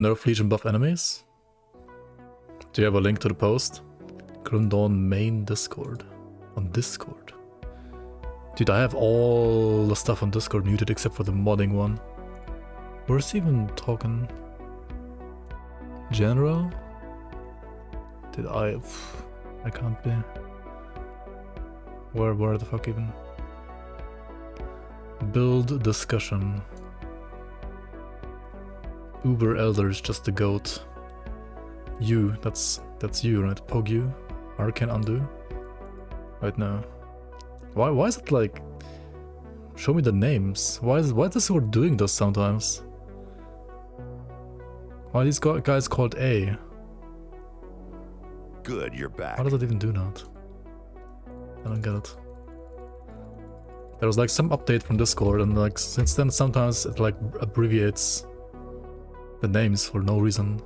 Nerf Legion buff enemies. Do you have a link to the post? Grundawn main Discord. On Discord. Dude, I have all the stuff on Discord muted except for the modding one. Where's even talking? General? Did I can't be. Where the fuck even? Build discussion. Uber Elder is just the goat. You, that's you, right? Pog you. Arcane undo. Right now. Why is it like? Show me the names. Why is this Discord doing this sometimes? Why are these guys called A? Good, you're back. Why does it even do that? I don't get it. There was like some update from Discord, and like since then sometimes it like abbreviates the names for no reason.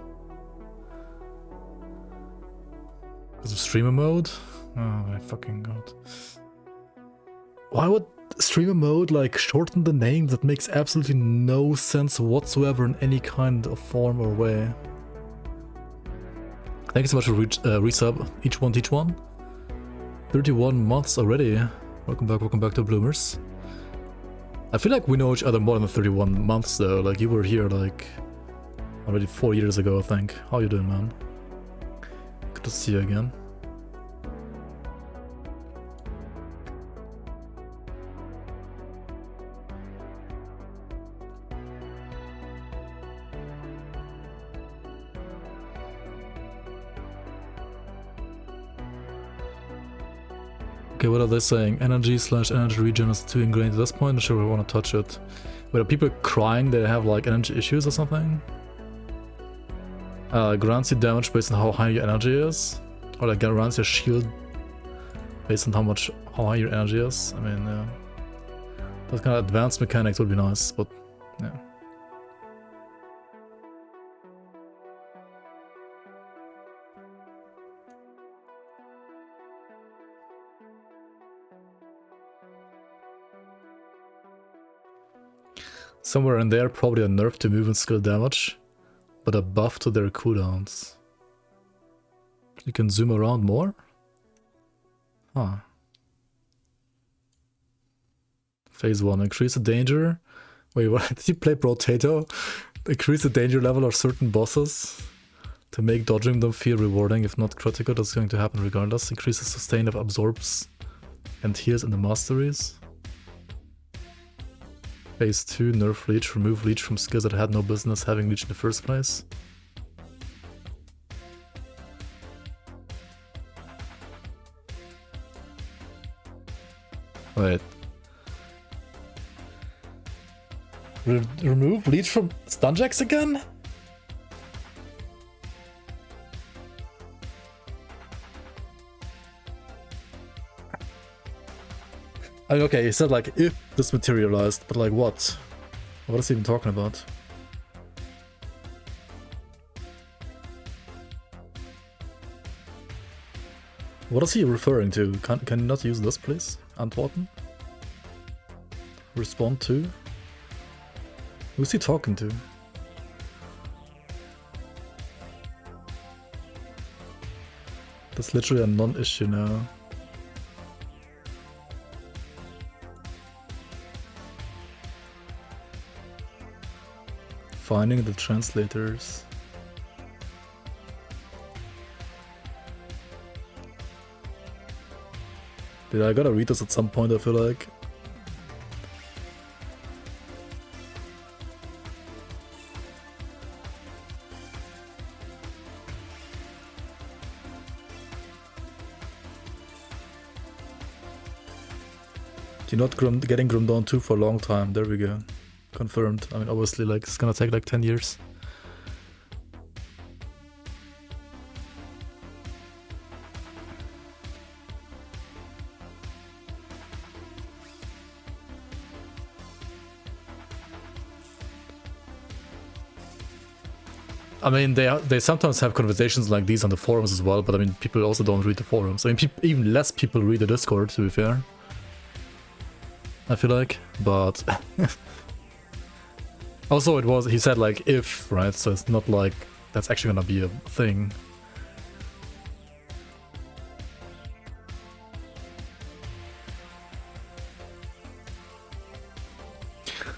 Because of streamer mode? Oh my fucking god. Why would streamer mode like shorten the name? That makes absolutely no sense whatsoever in any kind of form or way. Thank you so much for resub. Each one. 31 months already. Welcome back to Bloomers. I feel like we know each other more than 31 months though. Like you were here like already 4 years ago, I think. How you doing, man? Good to see you again. Okay, what are they saying? Energy/energy regen is too ingrained at this point. Not sure if I want to touch it. Wait, are people crying they have like energy issues or something? Grants you damage based on how high your energy is, or like grants your shield based on how high your energy is. I mean, yeah, that kind of advanced mechanics would be nice, but yeah. Somewhere in there, probably a nerf to movement skill damage, but a buff to their cooldowns. You can zoom around more? Huh. Phase 1, increase the danger. Wait, what? Did you play Brotato? Increase the danger level of certain bosses to make dodging them feel rewarding, if not critical. That's going to happen regardless. Increase the sustain of absorbs and heals in the masteries. Phase 2, nerf leech, remove leech from skills that had no business having leech in the first place. Wait. Remove leech from stunjacks again? I mean, okay, he said like if this materialized, but like what? What is he even talking about? What is he referring to? Can you not use this, please? Antworten? Respond to? Who's he talking to? That's literally a non-issue now. Finding the translators. Dude, I gotta read this at some point, I feel like. You're not getting Grundawn 2 for a long time. There we go. Confirmed. I mean, obviously, like, it's gonna take like 10 years. I mean, they sometimes have conversations like these on the forums as well, but I mean, people also don't read the forums. I mean, even less people read the Discord, to be fair. I feel like, but Also, it was, he said like if, right? So it's not like that's actually gonna be a thing.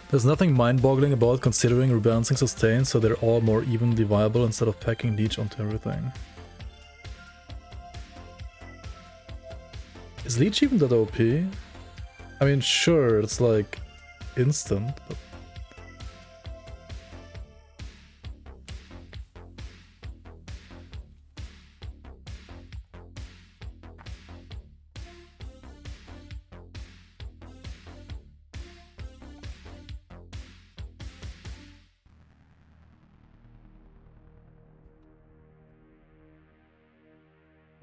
There's nothing mind-boggling about considering rebalancing sustain so they're all more evenly viable instead of packing leech onto everything. Is leech even that OP? I mean, sure, it's like instant, but...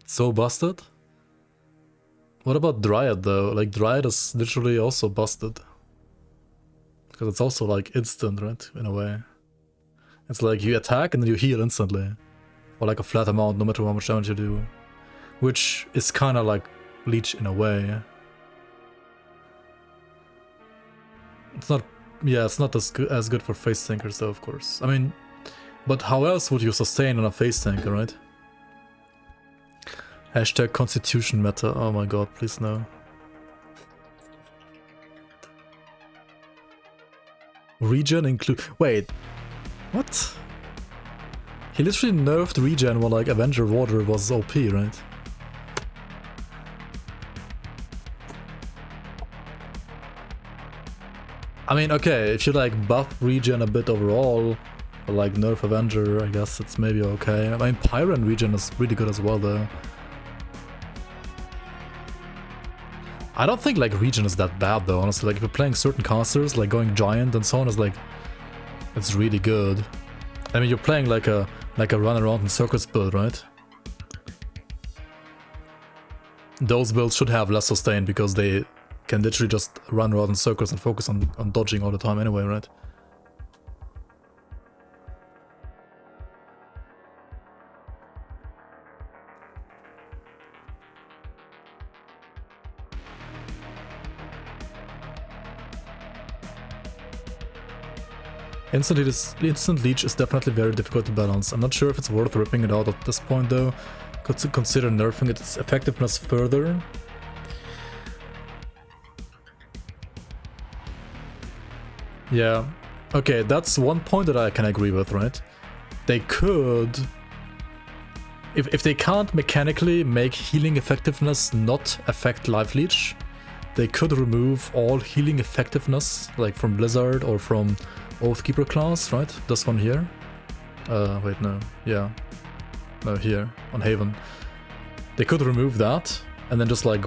So busted? What about Dryad though? Like Dryad is literally also busted. Because it's also like instant, right? In a way. It's like you attack and then you heal instantly. Or like a flat amount no matter how much damage you do. Which is kind of like Leech in a way. It's not... Yeah, it's not as good for face tankers though, of course. I mean... But how else would you sustain on a face tanker, right? Hashtag constitution meta. Oh my god, please no. Regen include... Wait. What? He literally nerfed regen when like Avenger Water was OP, right? I mean, okay, if you like buff regen a bit overall, or like nerf Avenger, I guess it's maybe okay. I mean, Pyron regen is really good as well though. I don't think like regen is that bad though, honestly. Like if you're playing certain casters, like going giant and so on is like, it's really good. I mean, you're playing like a run around in circus build, right? Those builds should have less sustain because they can literally just run around in circles and focus on dodging all the time anyway, right? Instant leech is definitely very difficult to balance. I'm not sure if it's worth ripping it out at this point though. Could consider nerfing its effectiveness further. Yeah. Okay, that's one point that I can agree with, right? They could... If they can't mechanically make healing effectiveness not affect life leech, they could remove all healing effectiveness, like from Blizzard or from Oathkeeper class, right? This one here. Wait, no. Yeah. No, here, on Haven. They could remove that, and then just like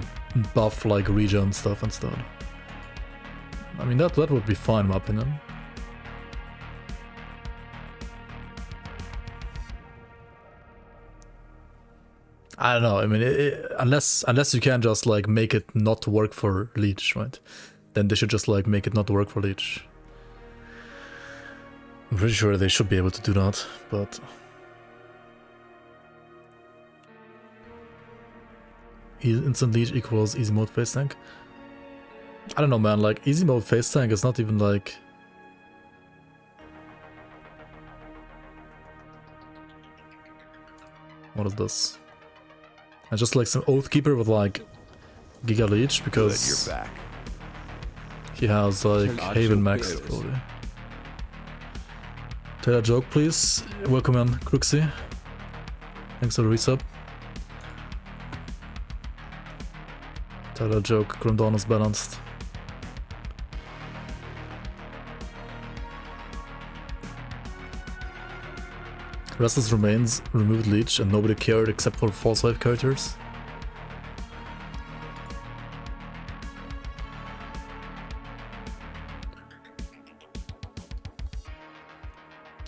buff like regen stuff instead. I mean, that would be fine in my opinion. I don't know, I mean, unless you can just like make it not work for leech, right? Then they should just like make it not work for leech. I'm pretty sure they should be able to do that, but... Instant leech equals easy mode face tank? I don't know, man, like, easy mode face tank is not even like... What is this? I just like some Oathkeeper with like Giga Leech because Good, you're back. He has like Haven max ability. Tell a joke, please. Welcome in, Cruxy. Thanks for the resub. Tell a joke, Grimdawn is balanced. Restless Remains removed Leech and nobody cared except for false life characters.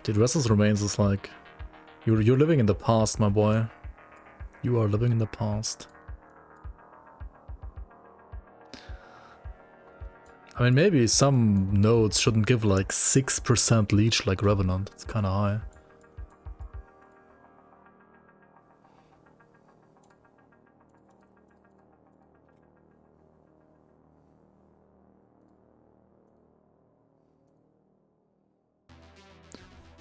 Dude, Restless Remains is like... You're living in the past, my boy. You are living in the past. I mean, maybe some nodes shouldn't give like 6% Leech like Revenant. It's kinda high.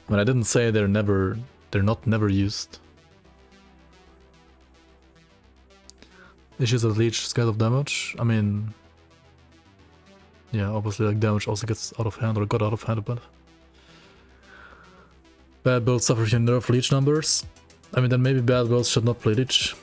I mean, I didn't say they're not used. Issues of leech, scale of damage. I mean, yeah, obviously like damage also gets out of hand or got out of hand a bit. Bad builds suffer if you nerf leech numbers. I mean, then maybe bad builds should not play leech.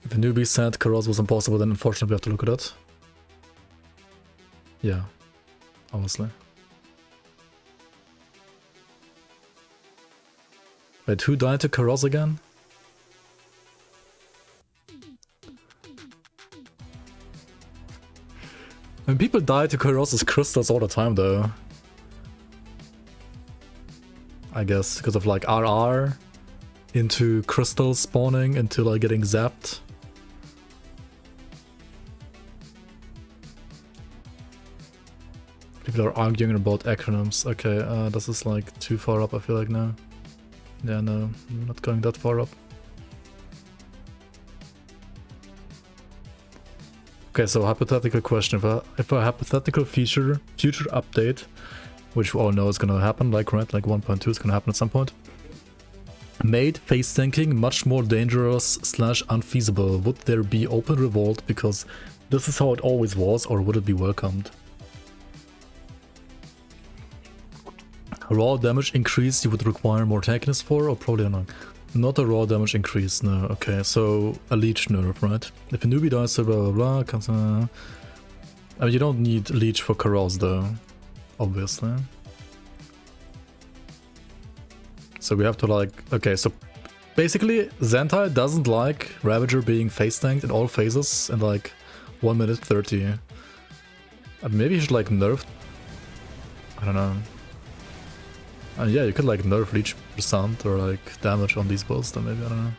If the newbie said Karos was impossible, then unfortunately we have to look at that. Yeah, obviously. Wait, who died to Karos again? I mean, people die to Karos' crystals all the time though. I guess, because of like RR into crystals spawning, into like getting zapped. People are arguing about acronyms. Okay, this is like too far up, I feel like now. Yeah, no, I'm not going that far up. Okay, so hypothetical question. If a hypothetical future update, which we all know is gonna happen, like 1.2 is gonna happen at some point, made face tanking much more dangerous / unfeasible, would there be open revolt because this is how it always was, or would it be welcomed? Raw damage increase you would require more tankiness for, or probably not? Not a raw damage increase, no. Okay, so a leech nerf, right? If a newbie dies, so blah blah blah. I mean, you don't need leech for Karos though, obviously. So we have to like, okay, so basically Zentai doesn't like Ravager being face tanked in all phases in like 1 minute 30. Maybe you should like nerf, I don't know. Yeah, you could like nerf leech percent or like damage on these builds then maybe, I don't know.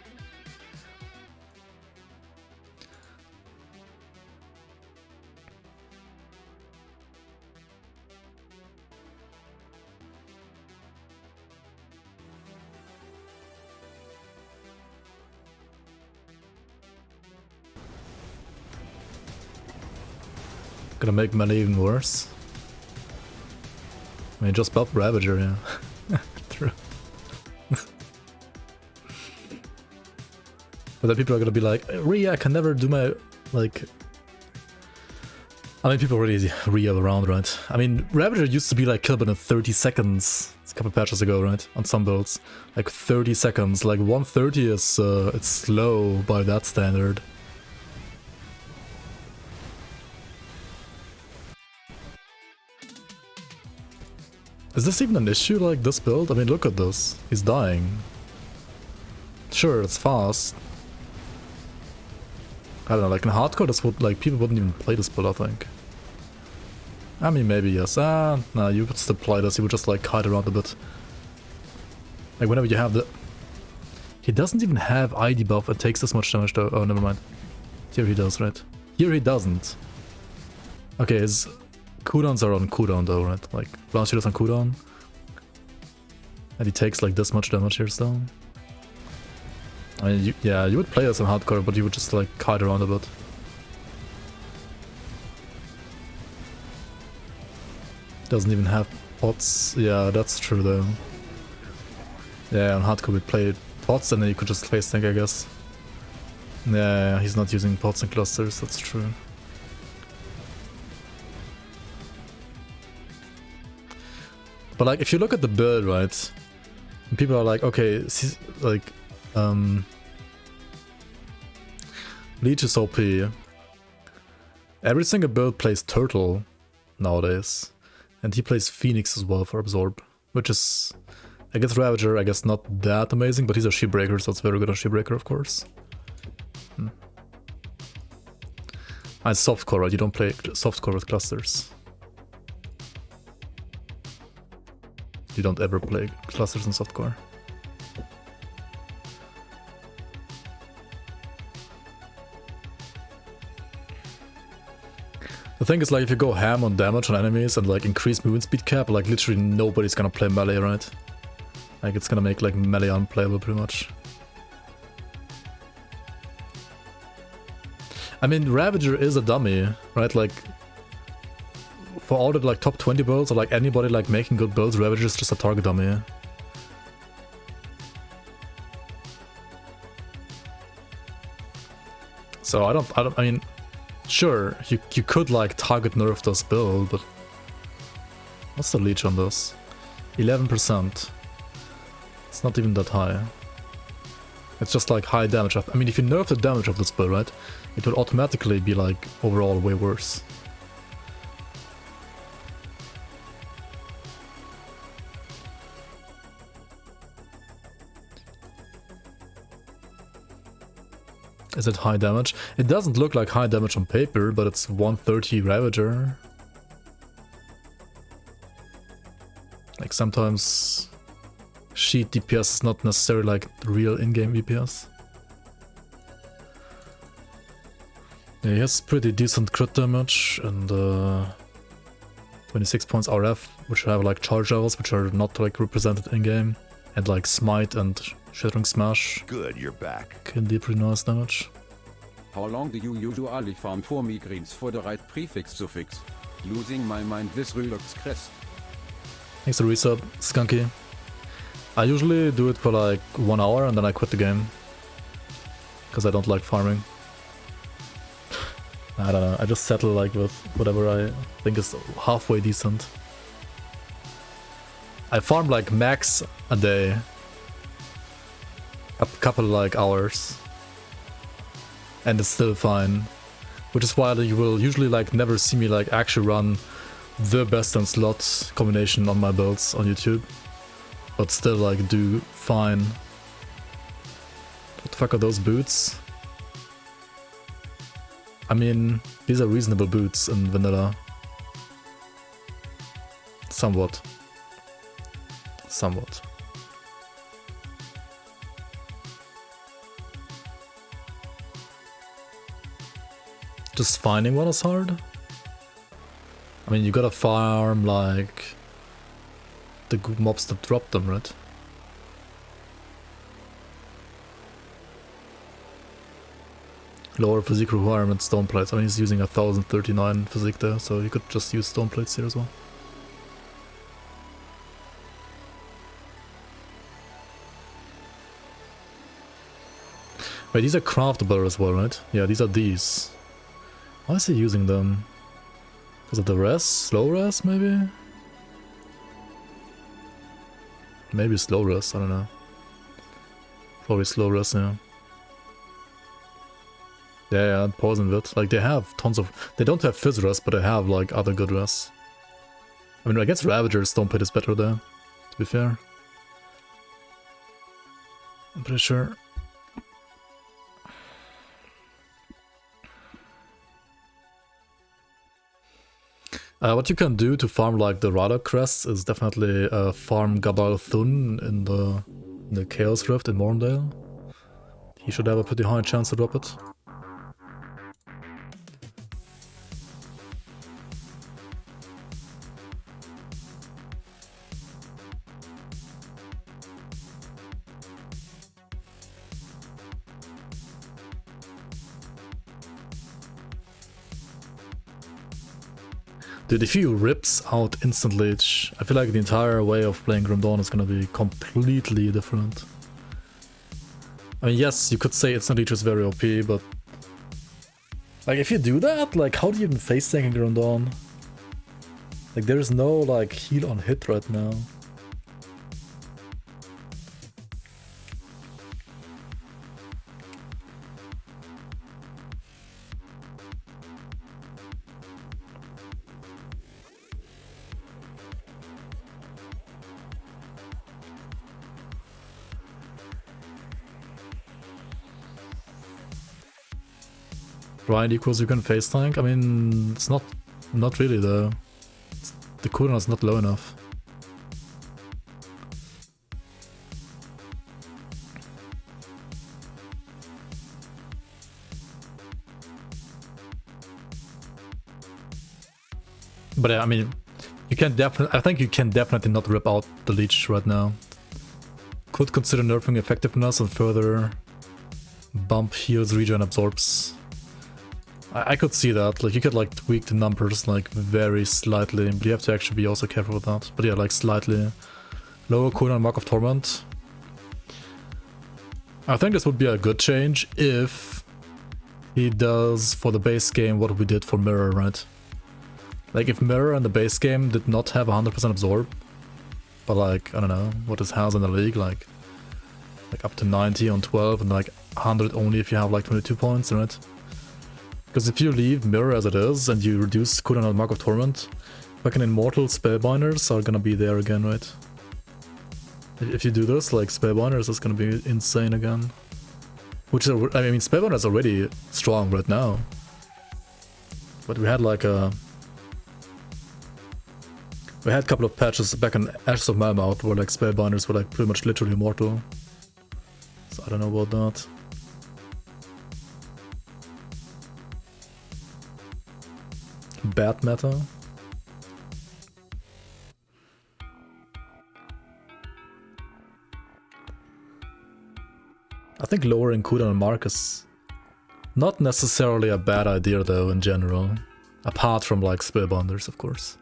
Gonna make melee even worse. I mean, just buff Ravager, yeah. True. But then people are gonna be like, Rhea, I can never do my, like... I mean, people already Rhea around, right? I mean, Ravager used to be like killable in 30 seconds. It's a couple patches ago, right? On some builds. Like 30 seconds. Like 130 is, it's slow by that standard. Is this even an issue, like, this build? I mean, look at this. He's dying. Sure, it's fast. I don't know, like, in hardcore, this would, like, people wouldn't even play this build, I think. I mean, maybe, yes. No, you would still play this, you would just, like, hide around a bit. Like, whenever you have the... He doesn't even have ID buff, it takes this much damage, though. Oh, never mind. Here he does, right? Here he doesn't. Okay, his... cooldowns are on cooldown though, right? Like, blast shield is on cooldown. And he takes like this much damage here still. I mean, yeah, you would play this in hardcore, but you would just like hide around a bit. Doesn't even have pots. Yeah, that's true though. Yeah, on hardcore we play pots and then you could just face tank, I guess. Yeah, he's not using pots and clusters, that's true. But like, if you look at the build, right, people are like, okay, like, leech is OP. Every single build plays turtle nowadays, and he plays phoenix as well for absorb, which is, I guess Ravager, I guess not that amazing, but he's a shipbreaker, so it's very good on shipbreaker, of course. And softcore, right? You don't play softcore with clusters. You don't ever play clusters in softcore. The thing is, like, if you go ham on damage on enemies and like increase movement speed cap, like literally nobody's gonna play melee, right? Like, it's gonna make like melee unplayable pretty much. I mean, Ravager is a dummy, right? Like, for all the like top 20 builds or like anybody like making good builds, Ravager is just a target dummy. So I mean, sure, you could like target nerf this build, but what's the leech on this? 11%. It's not even that high. It's just like high damage. I mean, if you nerf the damage of this build, right, it will automatically be like overall way worse. Is it high damage? It doesn't look like high damage on paper, but it's 130 Ravager. Like sometimes sheet DPS is not necessarily like real in-game DPS. Yeah, he has pretty decent crit damage and 26 points RF, which have like charge levels, which are not like represented in-game, and like smite and shattering smash. Good, you're back. Can do pretty nice damage. How long do you usually farm for migraines for the right prefix suffix? Losing my mind with Relux Crest. Thanks for resub, Skunky. I usually do it for like 1 hour and then I quit the game. Because I don't like farming. I don't know, I just settle like with whatever I think is halfway decent. I farm like max a day. A couple like hours. And it's still fine. Which is why you will usually like never see me like actually run the best in slot combination on my builds on YouTube. But still like do fine. What the fuck are those boots? I mean, these are reasonable boots in vanilla. Somewhat. Somewhat. Just finding one is hard. I mean, you gotta farm like the good mobs that drop them, right? Lower physique requirement, stone plates. I mean, he's using 1039 physique there, so you could just use stone plates here as well. Wait, these are craftable as well, right? Yeah, these are these. Why is he using them? Was it the res? Slow res, maybe? Maybe slow res, I don't know. Probably slow res, yeah. Yeah, poison wit. Like, they have tons of... They don't have fizz res, but they have, like, other good res. I mean, I guess Ravager's stone plate is better there, to be fair. I'm pretty sure. What you can do to farm like the Radar crests is definitely farm Gabal Thun in the Chaos Rift in Morndale. He should have a pretty high chance to drop it. Dude, if he rips out instant leech, I feel like the entire way of playing Grim Dawn is gonna be completely different. I mean, yes, you could say instant leech is very OP, but... Like, if you do that, like, how do you even face tank in Grim Dawn? Like, there is no, like, heal on hit right now. Grind equals you can face tank? I mean, it's not really though. The cooldown is not low enough. But I mean, you can definitely. I think you can definitely not rip out the leech right now. Could consider nerfing effectiveness and further bump heals, regen, absorbs. I could see that. Like, you could like tweak the numbers like very slightly, but you have to actually be also careful with that. But yeah, like slightly lower cooldown Mark of Torment. I think this would be a good change if he does for the base game what we did for Mirror, right? Like if Mirror and the base game did not have 100% absorb, but like, I don't know, what this has in the league, like up to 90 on 12 and like 100 only if you have like 22 points, right? Because if you leave Mirror as it is and you reduce cooldown on Mark of Torment, fucking Immortal Spellbinders are gonna be there again, right? If you do this, like Spellbinders is gonna be insane again. Which, I mean, Spellbinder is already strong right now. But we had like a... We had a couple of patches back in Ashes of Malmouth where like Spellbinders were like pretty much literally immortal. So I don't know about that. Bad meta. I think lowering cooldown on Mark is not necessarily a bad idea though in general. Apart from like Spellbinders, of course.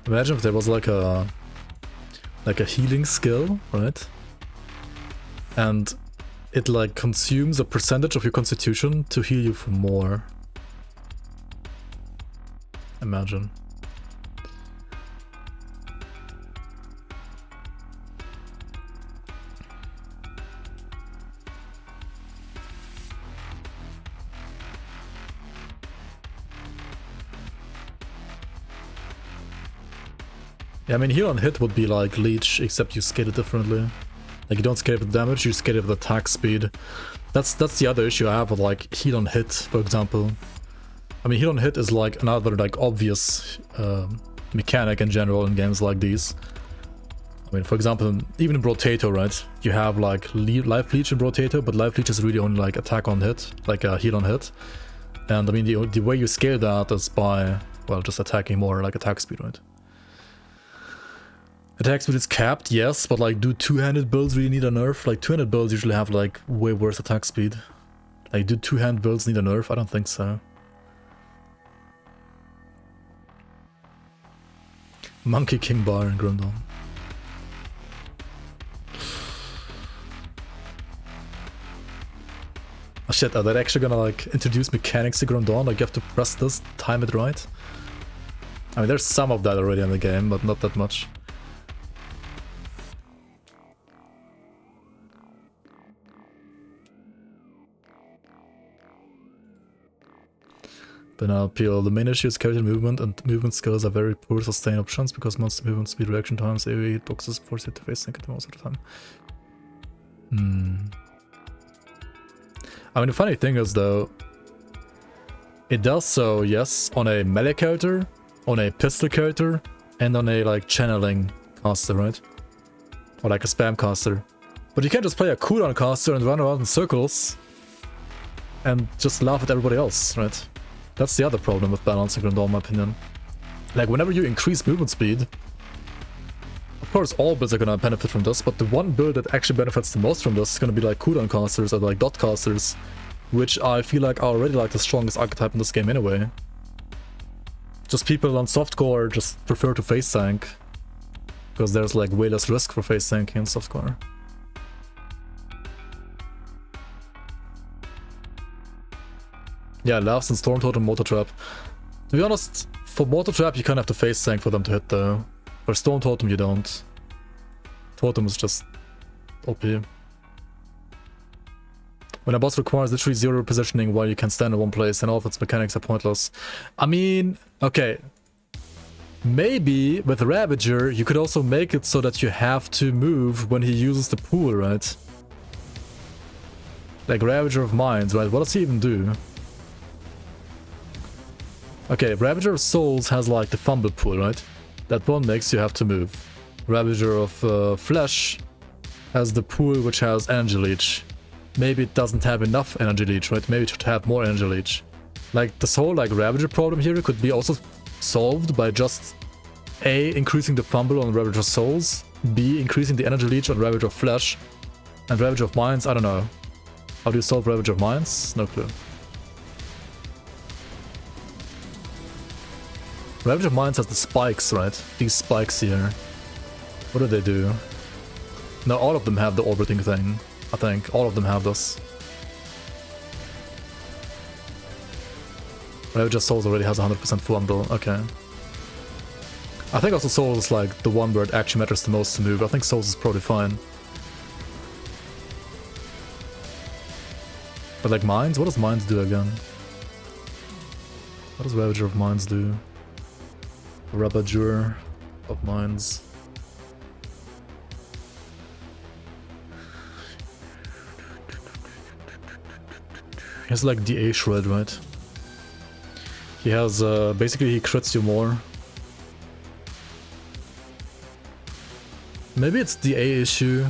Imagine if there was like a healing skill, right? And it like consumes a percentage of your constitution to heal you for more. Imagine. Yeah, I mean, heal on hit would be like leech, except you scale it differently. Like, you don't scale it with damage, you scale it with attack speed. That's the other issue I have with like heal on hit, for example. I mean, heal on hit is like another like obvious mechanic in general in games like these. I mean, for example, even in Brotato, right? You have like life leech in Brotato, but life leech is really only like attack on hit, like a heal on hit. And I mean, the way you scale that is by, well, just attacking more, like attack speed, right? Attack speed is capped, yes, but like, do two-handed builds really need a nerf? Like, two-handed builds usually have like way worse attack speed. Like, do two-hand builds need a nerf? I don't think so. Monkey King Bar and Grundon. Oh shit, are they actually gonna like introduce mechanics to Grundon? Like, you have to press this, time it right? I mean, there's some of that already in the game, but not that much. But now, PL, the main issue is character movement, and movement skills are very poor sustain options because monster movement speed, reaction times, AoE hitboxes force you to face sync at most of the time. I mean, the funny thing is though, it does so, yes, on a melee character, on a pistol character, and on a like channeling caster, right? Or like a spam caster. But you can't just play a cooldown caster and run around in circles and just laugh at everybody else, right? That's the other problem with balancing Grundon, in my opinion. Like, whenever you increase movement speed, of course all builds are gonna benefit from this, but the one build that actually benefits the most from this is gonna be like cooldown casters or like dot casters, which I feel like are already like the strongest archetype in this game anyway. Just people on softcore just prefer to face tank, because there's like way less risk for face tanking in softcore. Yeah, laughs and Storm Totem, Motor Trap. To be honest, for Motor Trap you kind of have to face tank for them to hit though. For Storm Totem you don't. Totem is just OP. When a boss requires literally zero positioning while you can stand in one place and all of its mechanics are pointless. I mean, okay. Maybe with Ravager you could also make it so that you have to move when he uses the pool, right? Like Ravager of Minds, right? What does he even do? Okay, Ravager of Souls has like the fumble pool, right? That one makes you have to move. Ravager of Flesh has the pool which has energy leech. Maybe it doesn't have enough energy leech, right? Maybe it should have more energy leech. Like, this whole, like, Ravager problem here could be also solved by just A, increasing the fumble on Ravager Souls, B, increasing the energy leech on Ravager Flesh, and Ravager of Minds, I don't know. How do you solve Ravager of Minds? No clue. Ravager of Minds has the spikes, right? These spikes here. What do they do? No, all of them have the orbiting thing, I think. All of them have this. Ravager Souls already has 100% fumble, okay. I think also Souls is like the one where it actually matters the most to move. I think Souls is probably fine. But like Minds? What does Minds do again? What does Ravager of Minds do? Ravager of Minds. He has like DA Shred, right? He has, basically he crits you more. Maybe it's DA issue.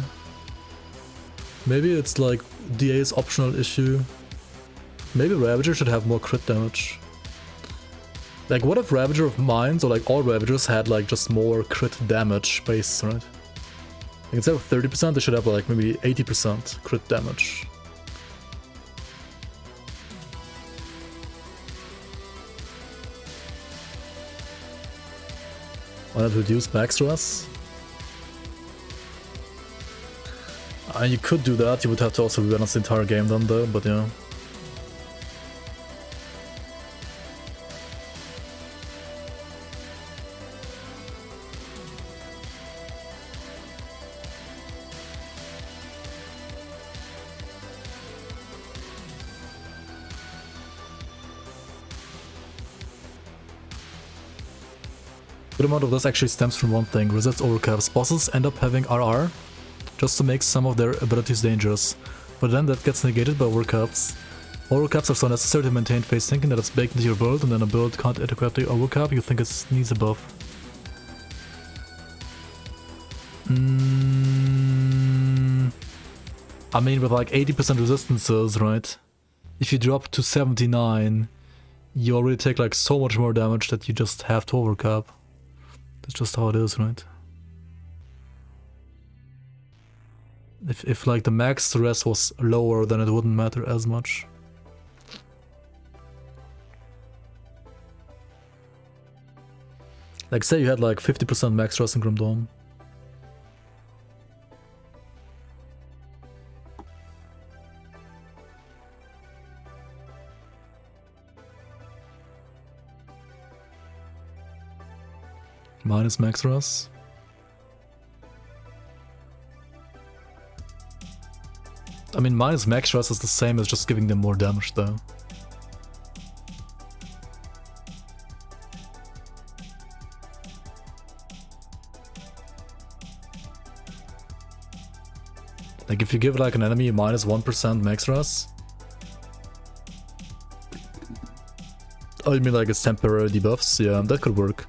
Maybe it's like DA's optional issue. Maybe Ravager should have more crit damage. Like, what if Ravager of Minds, or like all Ravagers, had like just more crit damage base, right? Like, instead of 30%, they should have like maybe 80% crit damage. Why not reduce max stress? You could do that, you would have to also rebalance the entire game then though, but yeah. Good amount of this actually stems from one thing: resets overcaps. Bosses end up having RR just to make some of their abilities dangerous, but then that gets negated by overcaps. Overcaps are so necessary to maintain phase thinking that it's baked into your build, and then a build can't adequately overcap, you think it needs a buff. I mean, with like 80% resistances, right? If you drop to 79, you already take like so much more damage that you just have to overcap. That's just how it is, right? If like the max stress was lower, then it wouldn't matter as much. Like, say you had like 50% max stress in Grim Dawn. Minus max stress. I mean, minus max stress is the same as just giving them more damage though. Like, if you give like an enemy minus 1% max stress. Oh, you mean like it's temporary debuffs? Yeah, that could work.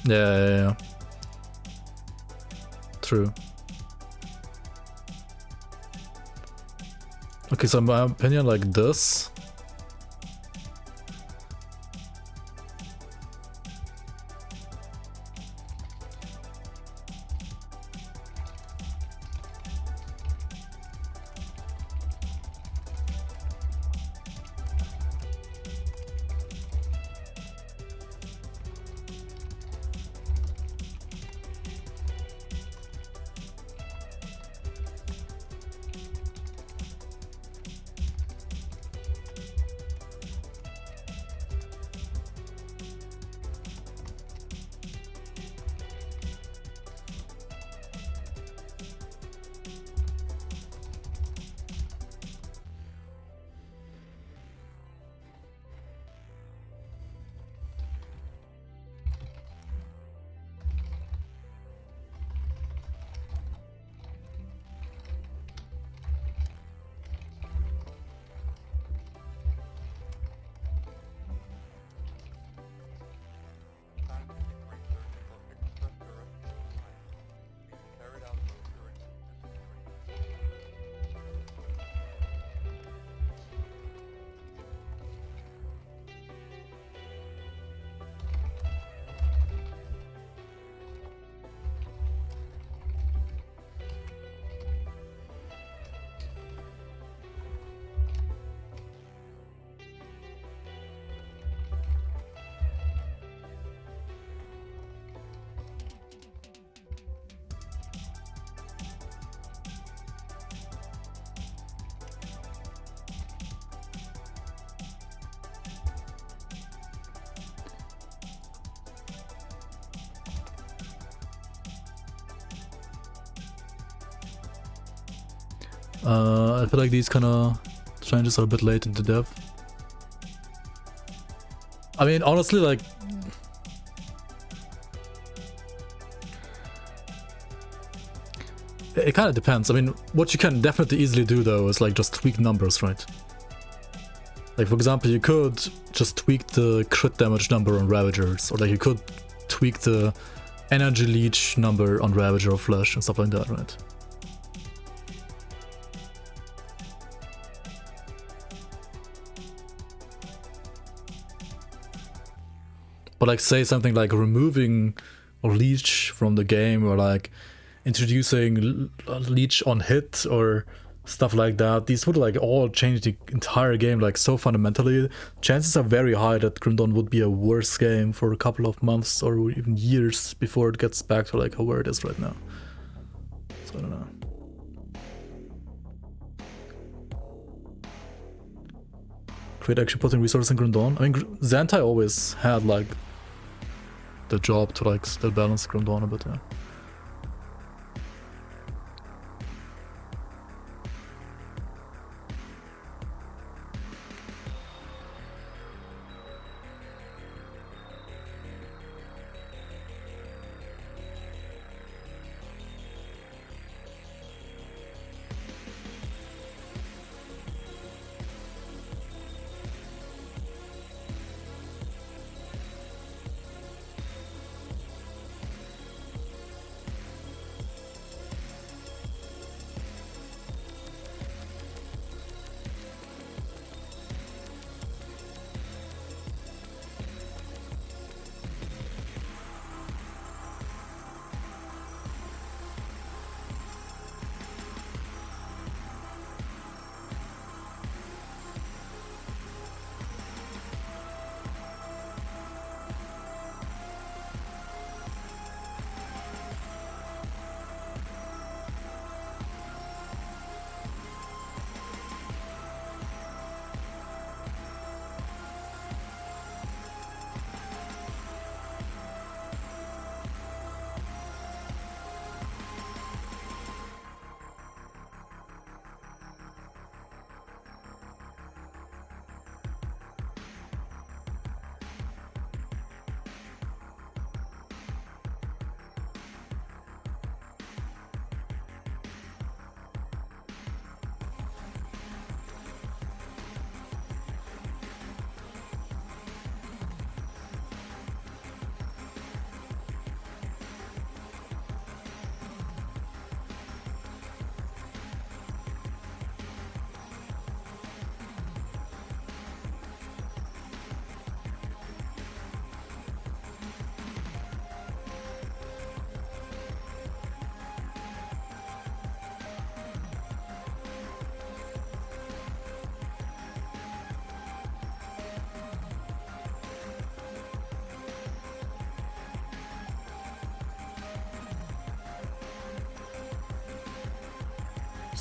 Yeah. True. Okay, so in my opinion, like this. I feel like these kind of changes are a bit late in the dev. I mean, honestly, like, it kind of depends. I mean, what you can definitely easily do though is like just tweak numbers, right? Like, for example, you could just tweak the crit damage number on Ravagers, or like you could tweak the energy leech number on Ravager or Flesh and stuff like that, right? But like, say something like removing a leech from the game, or like introducing a leech on hit or stuff like that, these would like all change the entire game like so fundamentally. Chances are very high that Grim Dawn would be a worse game for a couple of months or even years before it gets back to like where it is right now. So I don't know. Great actually putting resources in Grim Dawn. I mean, Xantai always had like the job to like still balance Grim Dawn a bit, yeah.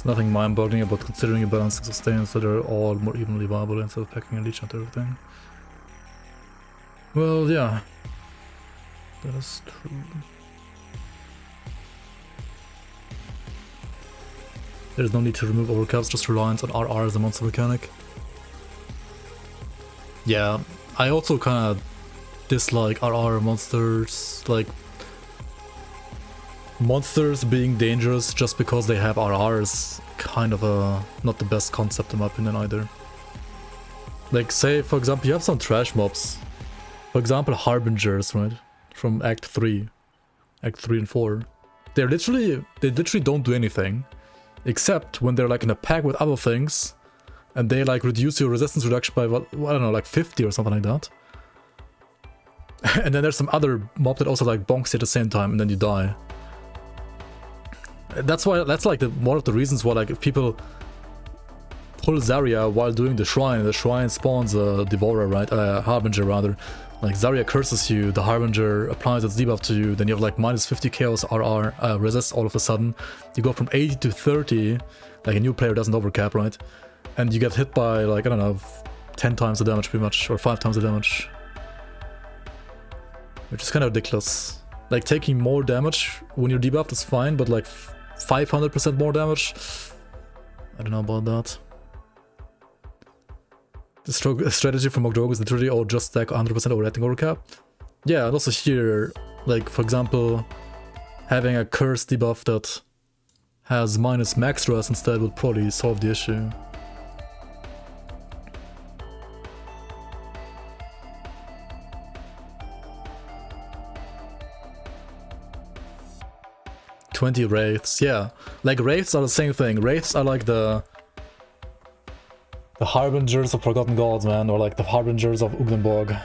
Nothing mind-boggling about considering a balancing sustain so they're all more evenly viable instead of packing a leech onto everything. Well, yeah. That is true. There's no need to remove overcaps, just reliance on RR as a monster mechanic. Yeah, I also kind of dislike RR monsters, like monsters being dangerous just because they have RR is kind of not the best concept in my opinion either. Like, say for example you have some trash mobs, for example Harbingers, right, from Act 3 and 4. They literally don't do anything except when they're like in a pack with other things and they like reduce your resistance reduction by what, I don't know, like 50 or something like that. And then there's some other mob that also like bonks you at the same time and then you die. That's like one of the reasons why like if people pull Zarya while doing the shrine spawns a Devourer, right? Harbinger rather. Like Zarya curses you, the Harbinger applies its debuff to you, then you have like minus 50 chaos RR resist all of a sudden. You go from 80 to 30, like a new player doesn't overcap, right? And you get hit by like, I don't know, 10 times the damage pretty much, or 5 times the damage. Which is kind of ridiculous. Like taking more damage when you're debuffed is fine, but like 500% more damage? I don't know about that. The strategy for Mogdog is literally, oh, just stack 100% overacting overcap. Yeah, and also here, like, for example, having a curse debuff that has minus max rest instead would probably solve the issue. "20 wraiths," yeah. Like, wraiths are the same thing. Wraiths are like the harbingers of forgotten gods, man, or like the harbingers of Ugnenborg.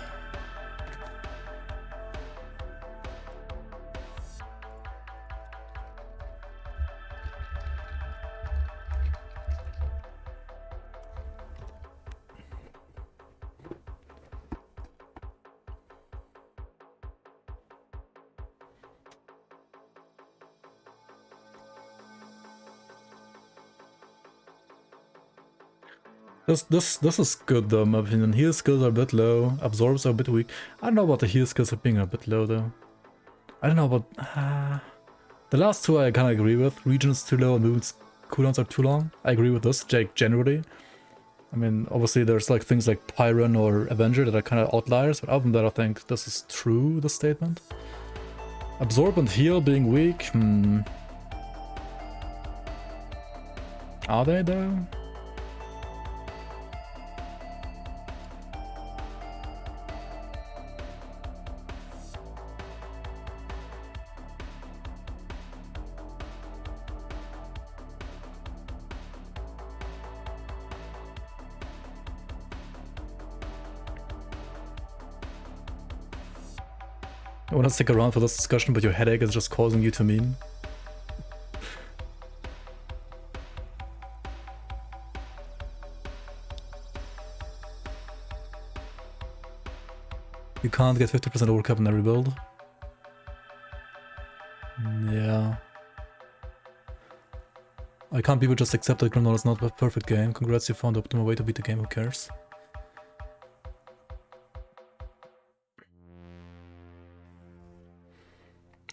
This is good though, in my opinion. Heal skills are a bit low, absorbs are a bit weak. I don't know about the heal skills being a bit low though. I don't know about... the last two I kinda agree with. Regen is too low and movement cooldowns are too long. I agree with this, Jake, generally. I mean, obviously there's like things like Pyron or Avenger that are kinda outliers, but other than that I think this is true, this statement. Absorb and heal being weak, Are they though? I want to stick around for this discussion, but your headache is just causing you to meme. You can't get 50% overcap in every build. Yeah. I can't people just accept that Grimdawn is not a perfect game. Congrats, you found the optimal way to beat the game, who cares?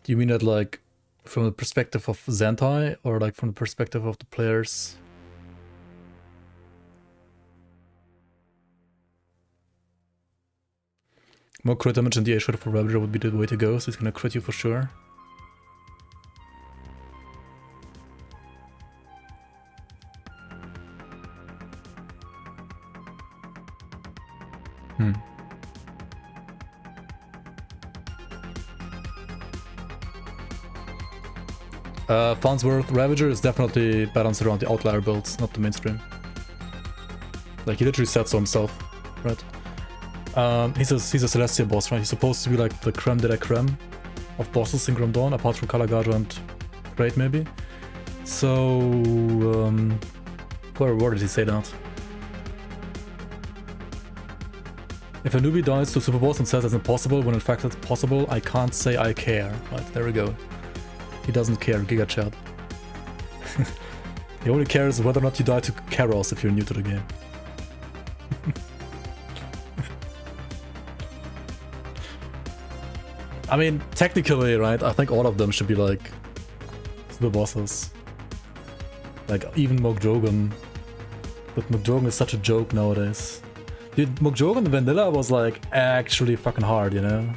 Do you mean that like from the perspective of Zentai or like from the perspective of the players? More crit damage in the A shot for Ravager would be the way to go, so he's gonna crit you for sure. Farnsworth Ravager is definitely balanced around the outlier builds, not the mainstream. Like, he literally said so himself, right? He's a Celestia boss, right? He's supposed to be like the creme de la creme of bosses in Grim Dawn, apart from Kalagajo and Great maybe. So, where did he say that? If a newbie dies to super boss and says it's impossible when in fact it's possible, I can't say I care. Right, there we go. He doesn't care, Giga Chat. He only cares whether or not you die to Karos if you're new to the game. I mean, technically, right, I think all of them should be like super bosses. Like, even Mogjogan. But Mogjogan is such a joke nowadays. Dude, Mogjogan Vanilla was like actually fucking hard, you know?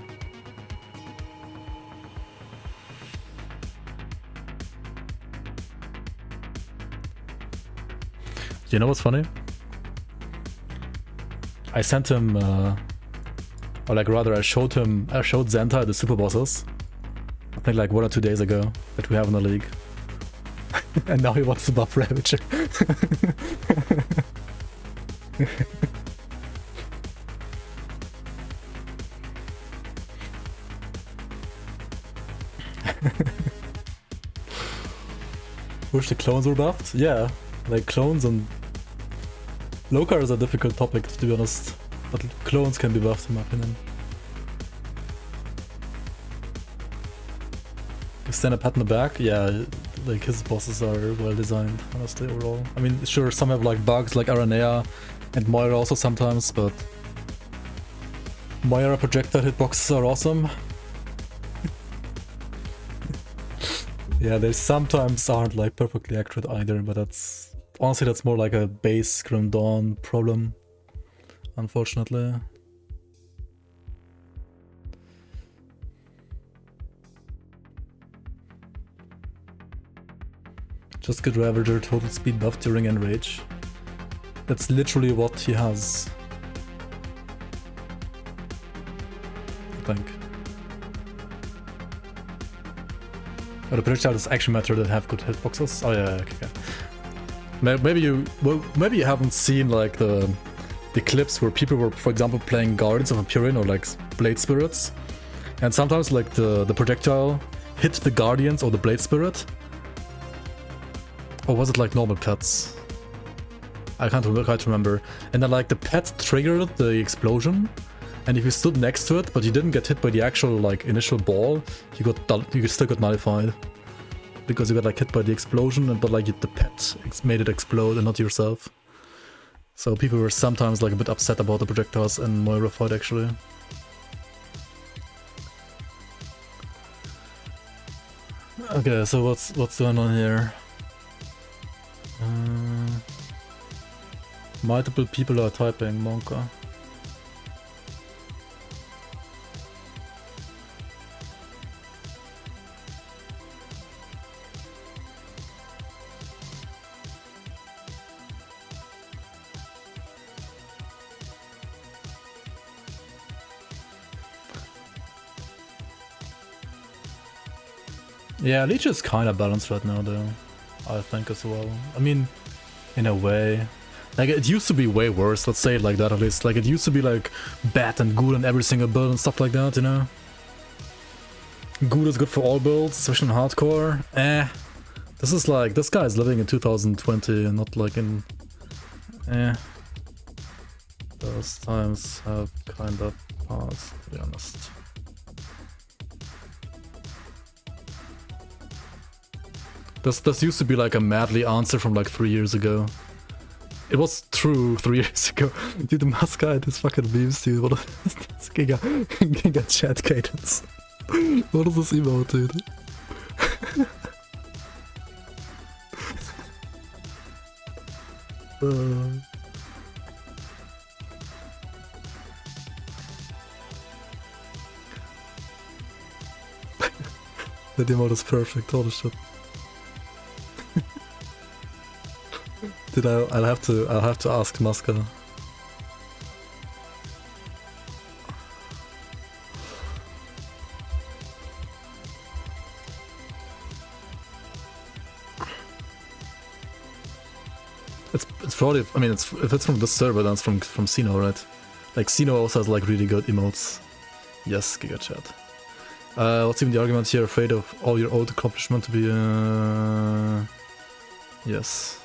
You know what's funny? I sent him, or like rather I showed Zentai the super bosses. I think like 1 or 2 days ago that we have in the league. And now he wants to buff Ravager. Wish the clones were buffed? Yeah, like clones and Lokar is a difficult topic to be honest, but clones can be buffed in my opinion. Give Stan a pat in the back? Yeah, like his bosses are well designed, honestly, overall. I mean, sure, some have like bugs like Aranea and Moira also sometimes, but Moira projectile hitboxes are awesome. Yeah, they sometimes aren't like perfectly accurate either, but that's Honestly, that's more like a base Grim Dawn problem, unfortunately. Just get Ravager total speed buff during Enrage. That's literally what he has, I think. Oh, the projectile is actually matter that have good hitboxes. Oh yeah, okay. Maybe you haven't seen like the clips where people were, for example, playing Guardians of Empyrean or like Blade Spirits, and sometimes like the projectile hit the Guardians or the Blade Spirit. Or was it like normal pets? I can't remember. And then like the pet triggered the explosion, and if you stood next to it but you didn't get hit by the actual like initial ball, you still got nullified. Because you got like hit by the explosion, but like the pet made it explode and not yourself. So people were sometimes like a bit upset about the projectiles in Moira fight actually. Okay, so what's going on here? Multiple people are typing Monka. Yeah, leech is kind of balanced right now though, I think as well. I mean, in a way. Like, it used to be way worse, let's say it like that at least. Like, it used to be like bad and good in every single build and stuff like that, you know? Good is good for all builds, especially in hardcore. This is like, this guy is living in 2020 and not like in... Those times have kind of passed, to be honest. This used to be like a madly answer from like 3 years ago. It was true 3 years ago. Dude, the mascot is fucking memes, dude. What is this? Giga chat cadence. What is this emote, dude? The emote is perfect, holy shit. Dude, I'll have to ask Muska. It's probably, I mean, if it's from this server, then it's from Sino, right? Like Sino also has like really good emotes. Yes, Giga Chat. What's even the argument here? Afraid of all your old accomplishment to be yes.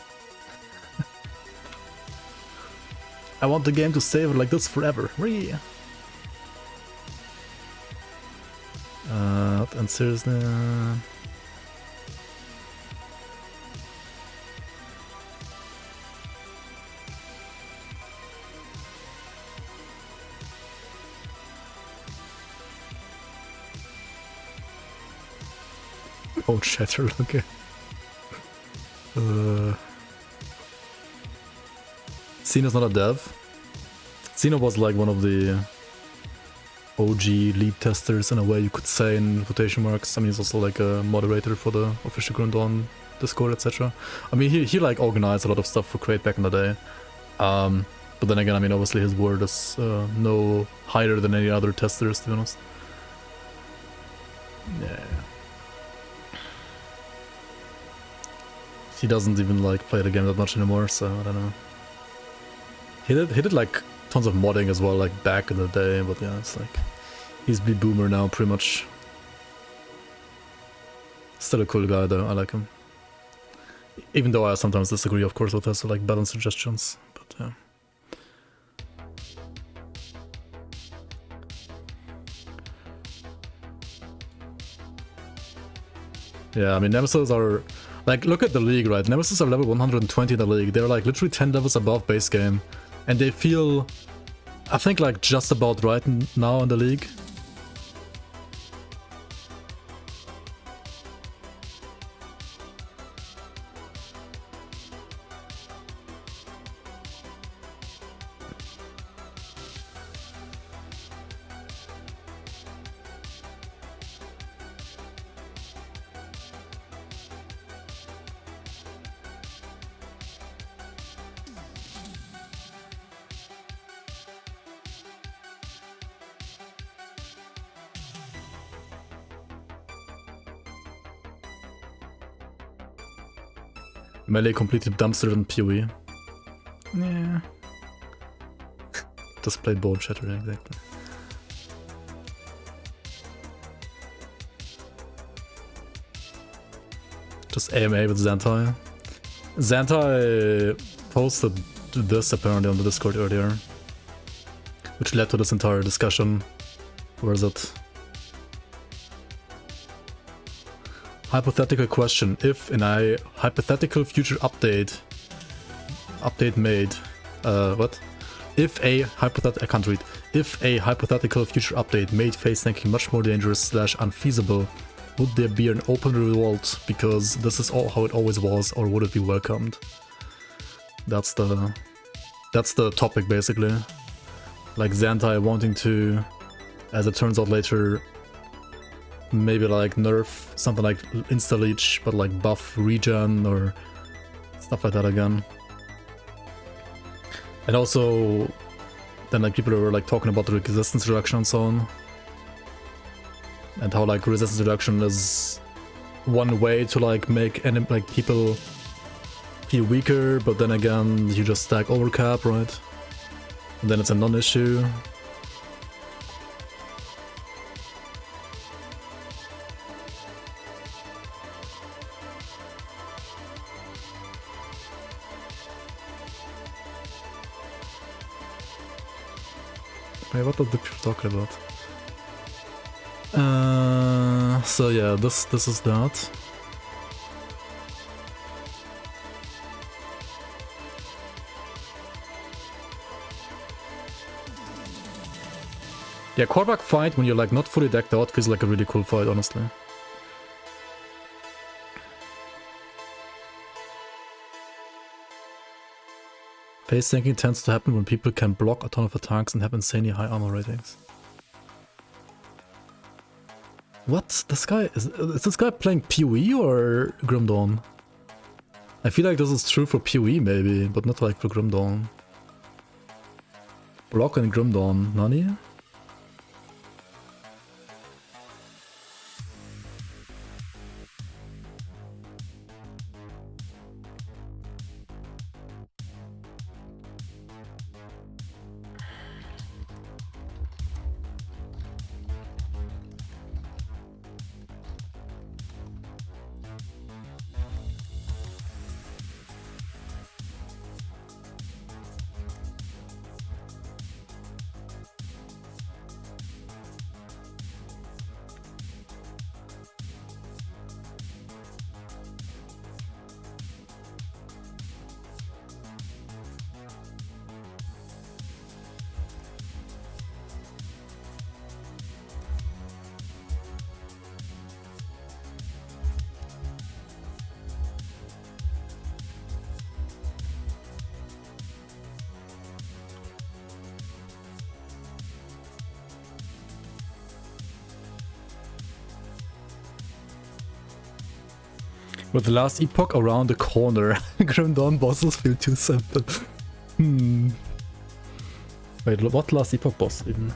I want the game to save like this forever. And seriously. Oh, shatter, okay. Cino's not a dev. Cino was like one of the OG lead testers in a way you could say in quotation marks. I mean, he's also like a moderator for the official Grim Dawn Discord, etc. I mean, he like organized a lot of stuff for Crate back in the day. But then again, I mean, obviously his word is no higher than any other testers, to be honest. Yeah. He doesn't even like play the game that much anymore, so I don't know. He did like tons of modding as well, like back in the day, but yeah, it's like he's the boomer now, pretty much. Still a cool guy though, I like him. Even though I sometimes disagree, of course, with his like balance suggestions, but yeah. Yeah, I mean, Nemesis are... Like, look at the league, right? Nemesis are level 120 in the league. They're like literally 10 levels above base game. And they feel, I think, like just about right now in the league. Melee completely dumpster in PoE. Yeah. Just play bone shatter, exactly. Just AMA with Xantai. Xantai posted this apparently on the Discord earlier, which led to this entire discussion. Where is it? Hypothetical question. If in a hypothetical future update made, what? If a hypothetical, I can't read. If a hypothetical future update made face tanking much more dangerous / unfeasible, would there be an open revolt because this is all how it always was, or would it be welcomed? That's the topic basically. Like Xantai wanting to, as it turns out later, maybe like nerf something like insta leech, but like buff regen or stuff like that again. And also, then like people were like talking about the resistance reduction and so on. And how like resistance reduction is one way to like make people feel weaker, but then again you just stack overcap, right? And then it's a non-issue. Wait, what are the people talking about? So yeah, this is that. Yeah, Korvac fight when you're like not fully decked out feels like a really cool fight, honestly. Face tanking tends to happen when people can block a ton of attacks and have insanely high armor ratings. What? This guy is this guy playing PoE or Grim Dawn? I feel like this is true for PoE maybe, but not like for Grim Dawn. Block and Grim Dawn, Nani? With the last epoch around the corner, Grim Dawn bosses feel too simple. Wait, what last epoch boss even?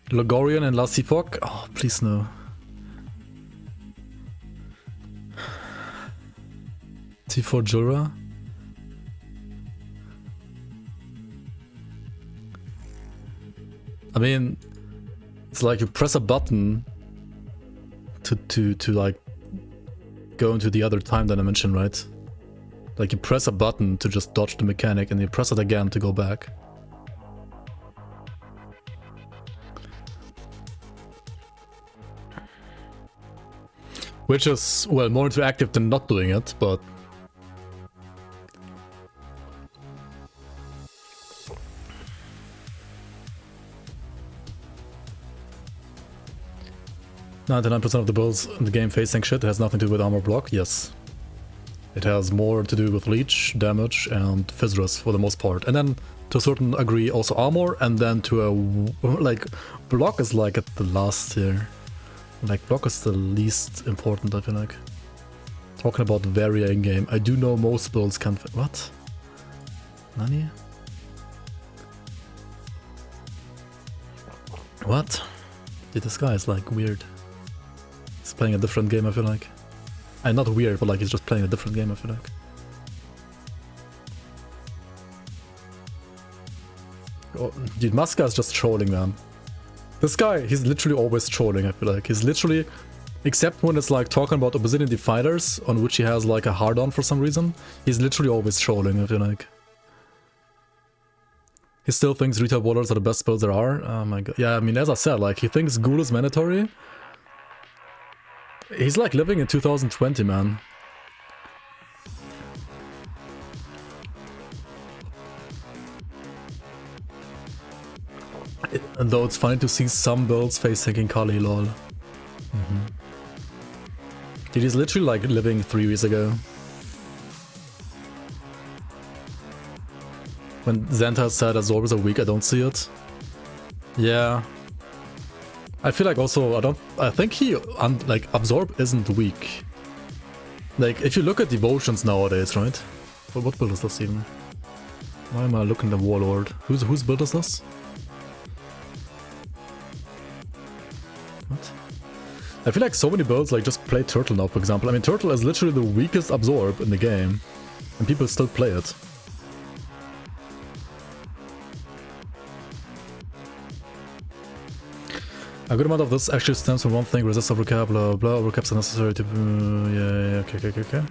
Logorian and last epoch? Oh, please no. T4 Jura? I mean, it's like you press a button to like go into the other time dimension, right? Like you press a button to just dodge the mechanic and you press it again to go back. Which is, well, more interactive than not doing it, but... "99% of the builds in the game facing shit has nothing to do with armor block." Yes. It has more to do with leech, damage, and Fizrus for the most part. And then, to a certain degree, also armor, and then to a... like, block is like at the last tier. Like, block is the least important, I feel like. Talking about varying game. I do know most builds can... What? Nani? What? Dude, this guy is like weird. He's playing a different game, I feel like. And not weird, but like he's just playing a different game, I feel like. Oh, dude, Masca is just trolling, man. This guy, he's literally always trolling, I feel like. He's literally, except when it's like talking about Obsidian Defilers, on which he has like a hard-on for some reason, he's literally always trolling, I feel like. He still thinks retail wallers are the best spells there are. Oh my god. Yeah, I mean, as I said, like, he thinks Ghoul is mandatory. He's like living in 2020, man. And though it's funny to see some builds face tanking Kali, lol. Dude, he's literally like living 3 years ago. When Xanta said Absorb is a weak, I don't see it. Yeah. I feel like also, I think he, like, Absorb isn't weak. Like, if you look at devotions nowadays, right? What build is this even? Why am I looking at the Warlord? Whose build is this? What? I feel like so many builds like just play Turtle now, for example. I mean, Turtle is literally the weakest Absorb in the game, and people still play it. A good amount of this actually stems from one thing: resist overcap, blah blah. Overcaps are necessary to. Yeah, okay.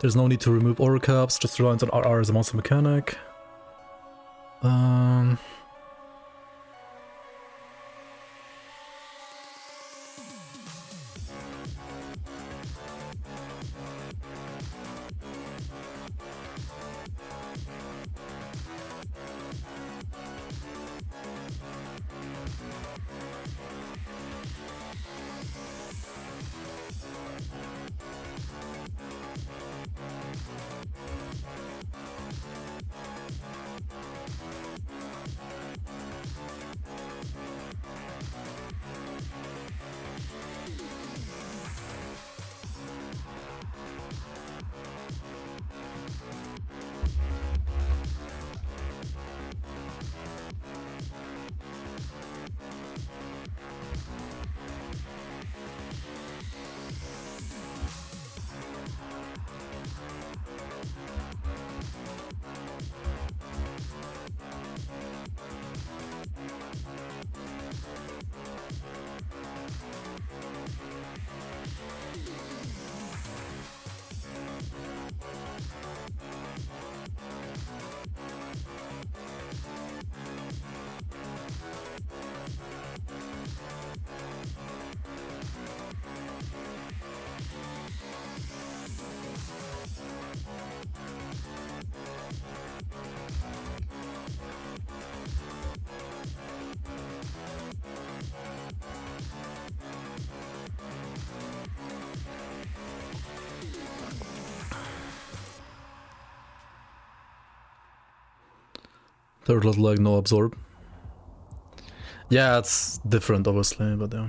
There's no need to remove overcaps, just reliance on RR as a monster mechanic. Turtle's like no absorb. Yeah, it's different obviously, but yeah.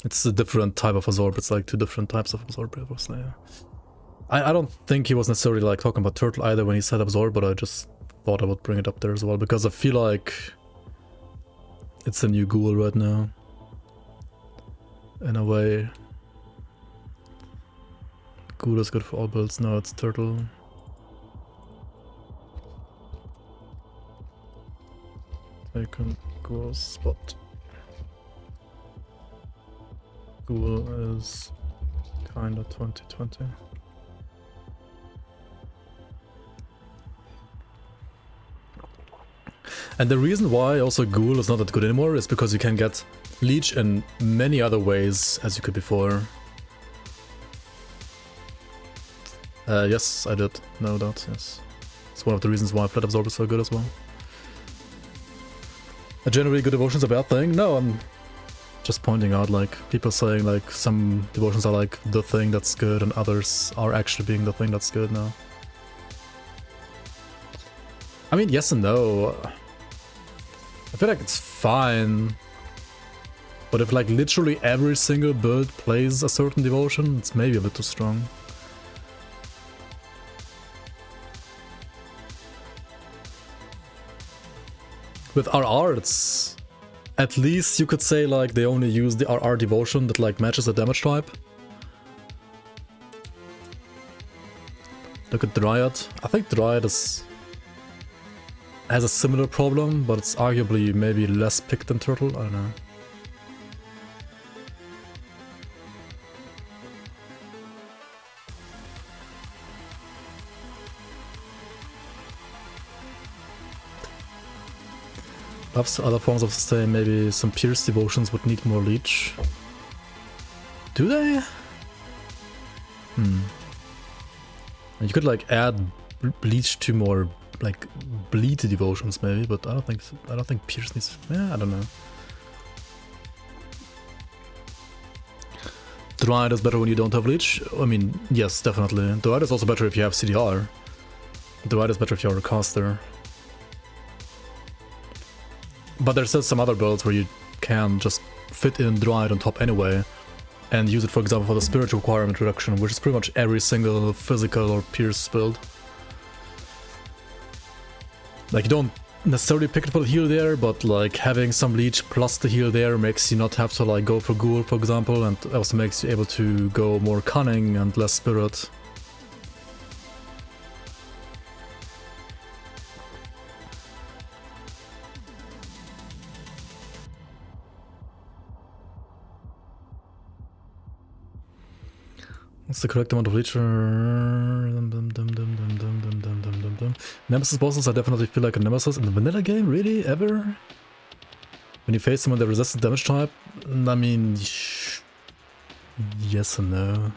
It's a different type of absorb, it's like two different types of absorb, obviously, yeah. I don't think he was necessarily like talking about turtle either when he said absorb, but I just thought I would bring it up there as well, because I feel like it's a new ghoul right now. In a way. Ghoul is good for all builds, no, it's turtle. Taken ghoul spot. Ghoul is kinda 2020. And the reason why also Ghoul is not that good anymore is because you can get Leech in many other ways as you could before. Yes, I did. No doubt, yes. It's one of the reasons why Flat Absorb is so good as well. Generally good devotions a bad thing? No, I'm just pointing out, like, people saying like some devotions are like the thing that's good and others are actually being the thing that's good now. I mean, yes and no. I feel like it's fine. But if like literally every single build plays a certain devotion, it's maybe a bit too strong. with RR, it's at least you could say like they only use the RR devotion that like matches the damage type. Look at Dryad. I think Dryad has a similar problem, but it's arguably maybe less picked than Turtle. I don't know. Perhaps other forms of sustain, maybe some Pierce devotions would need more leech. Do they? You could like add leech to more like bleed devotions maybe, but I don't think Pierce needs. Yeah, I don't know. Dryad is better when you don't have leech. I mean, yes, definitely. Dryad is also better if you have CDR. Dryad is better if you're a caster. But there's still some other builds where you can just fit in Dryad on top anyway and use it, for example, for the spirit requirement reduction, which is pretty much every single physical or pierce build. Like, you don't necessarily pick it for the heal there, but like having some leech plus the heal there makes you not have to like go for ghoul, for example, and also makes you able to go more cunning and less spirit. What's the correct amount of leech? Nemesis bosses, I definitely feel like a nemesis in the vanilla game, really? Ever? When you face them with the resistant damage type? I mean, yes and no.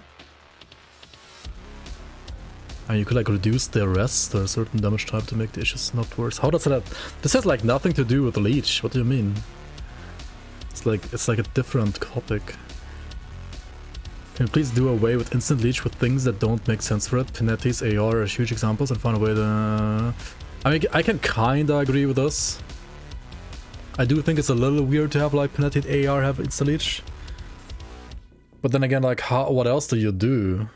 I mean, you could like reduce their rest or a certain damage type to make the issues not worse. How does that? This has like nothing to do with the leech. What do you mean? It's like a different topic. Can you please do away with instant leech with things that don't make sense for it? Pinetti's AR are huge examples and find a way to... I mean, I can kinda agree with this. I do think it's a little weird to have like Pinetti AR have instant leech. But then again, like, what else do you do?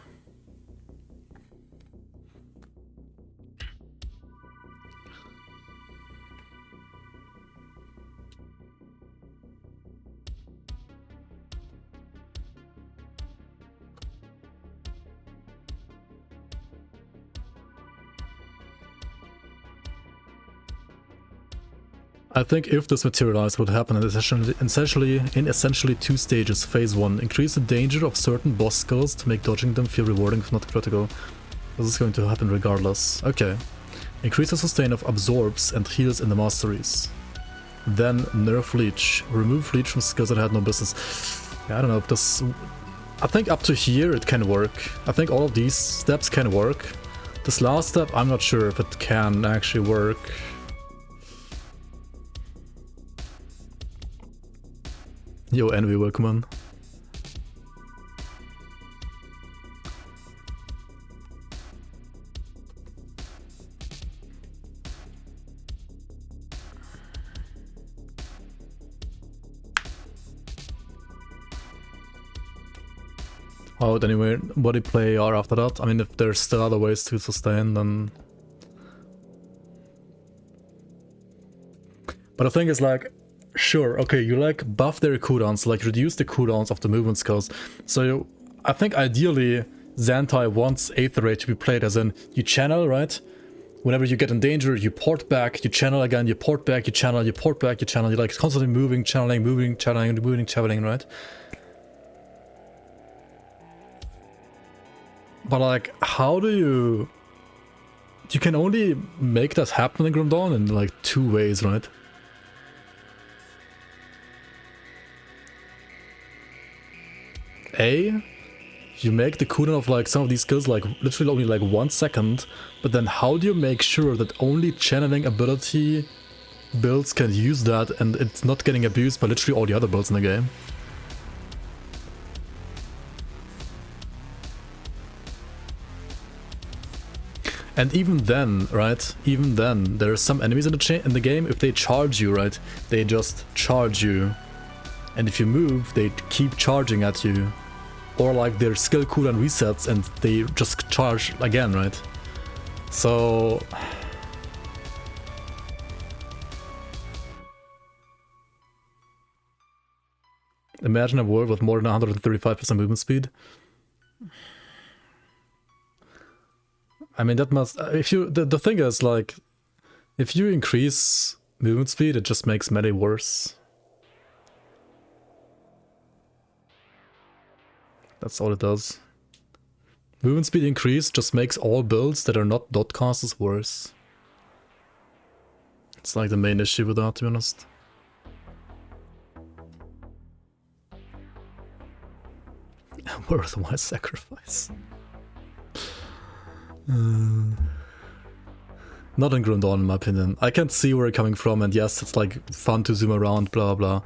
I think if this materialized, would happen in essentially two stages. Phase 1, increase the danger of certain boss skills to make dodging them feel rewarding if not critical. This is going to happen regardless. Okay. Increase the sustain of absorbs and heals in the masteries. Then nerf leech. Remove leech from skills that had no business. Yeah, I don't know if this... I think up to here it can work. I think all of these steps can work. This last step, I'm not sure if it can actually work. Yo, Envy, welcome on. How would anyway body play are after that? I mean, if there's still other ways to sustain, then... But the thing is like, sure, okay, you like buff their cooldowns, like reduce the cooldowns of the movement skills. So I think ideally Zantai wants Aetherate to be played as in you channel, right? Whenever you get in danger, you port back, you channel again, you port back, you channel, you port back, you channel. You're like constantly moving, channeling, moving, channeling, moving, channeling, right? But like, how do you... You can only make that happen in Grim Dawn in like two ways, right? A, you make the cooldown of like some of these skills like literally only like 1 second, but then how do you make sure that only channeling ability builds can use that and it's not getting abused by literally all the other builds in the game? And even then, right? Even then, there are some enemies in the game. If they charge you, right? They just charge you, and if you move, they keep charging at you. Or like their skill cooldown resets and they just charge again, right? So Imagine a world with more than 135% movement speed. I mean, that must... If you... The thing is, like, if you increase movement speed, it just makes melee worse. That's all it does. Movement speed increase just makes all builds that are not dot casters worse. It's like the main issue with that, to be honest. Worthwhile sacrifice. Not in Grundon, in my opinion. I can see where you're coming from, and yes, it's like fun to zoom around, blah blah,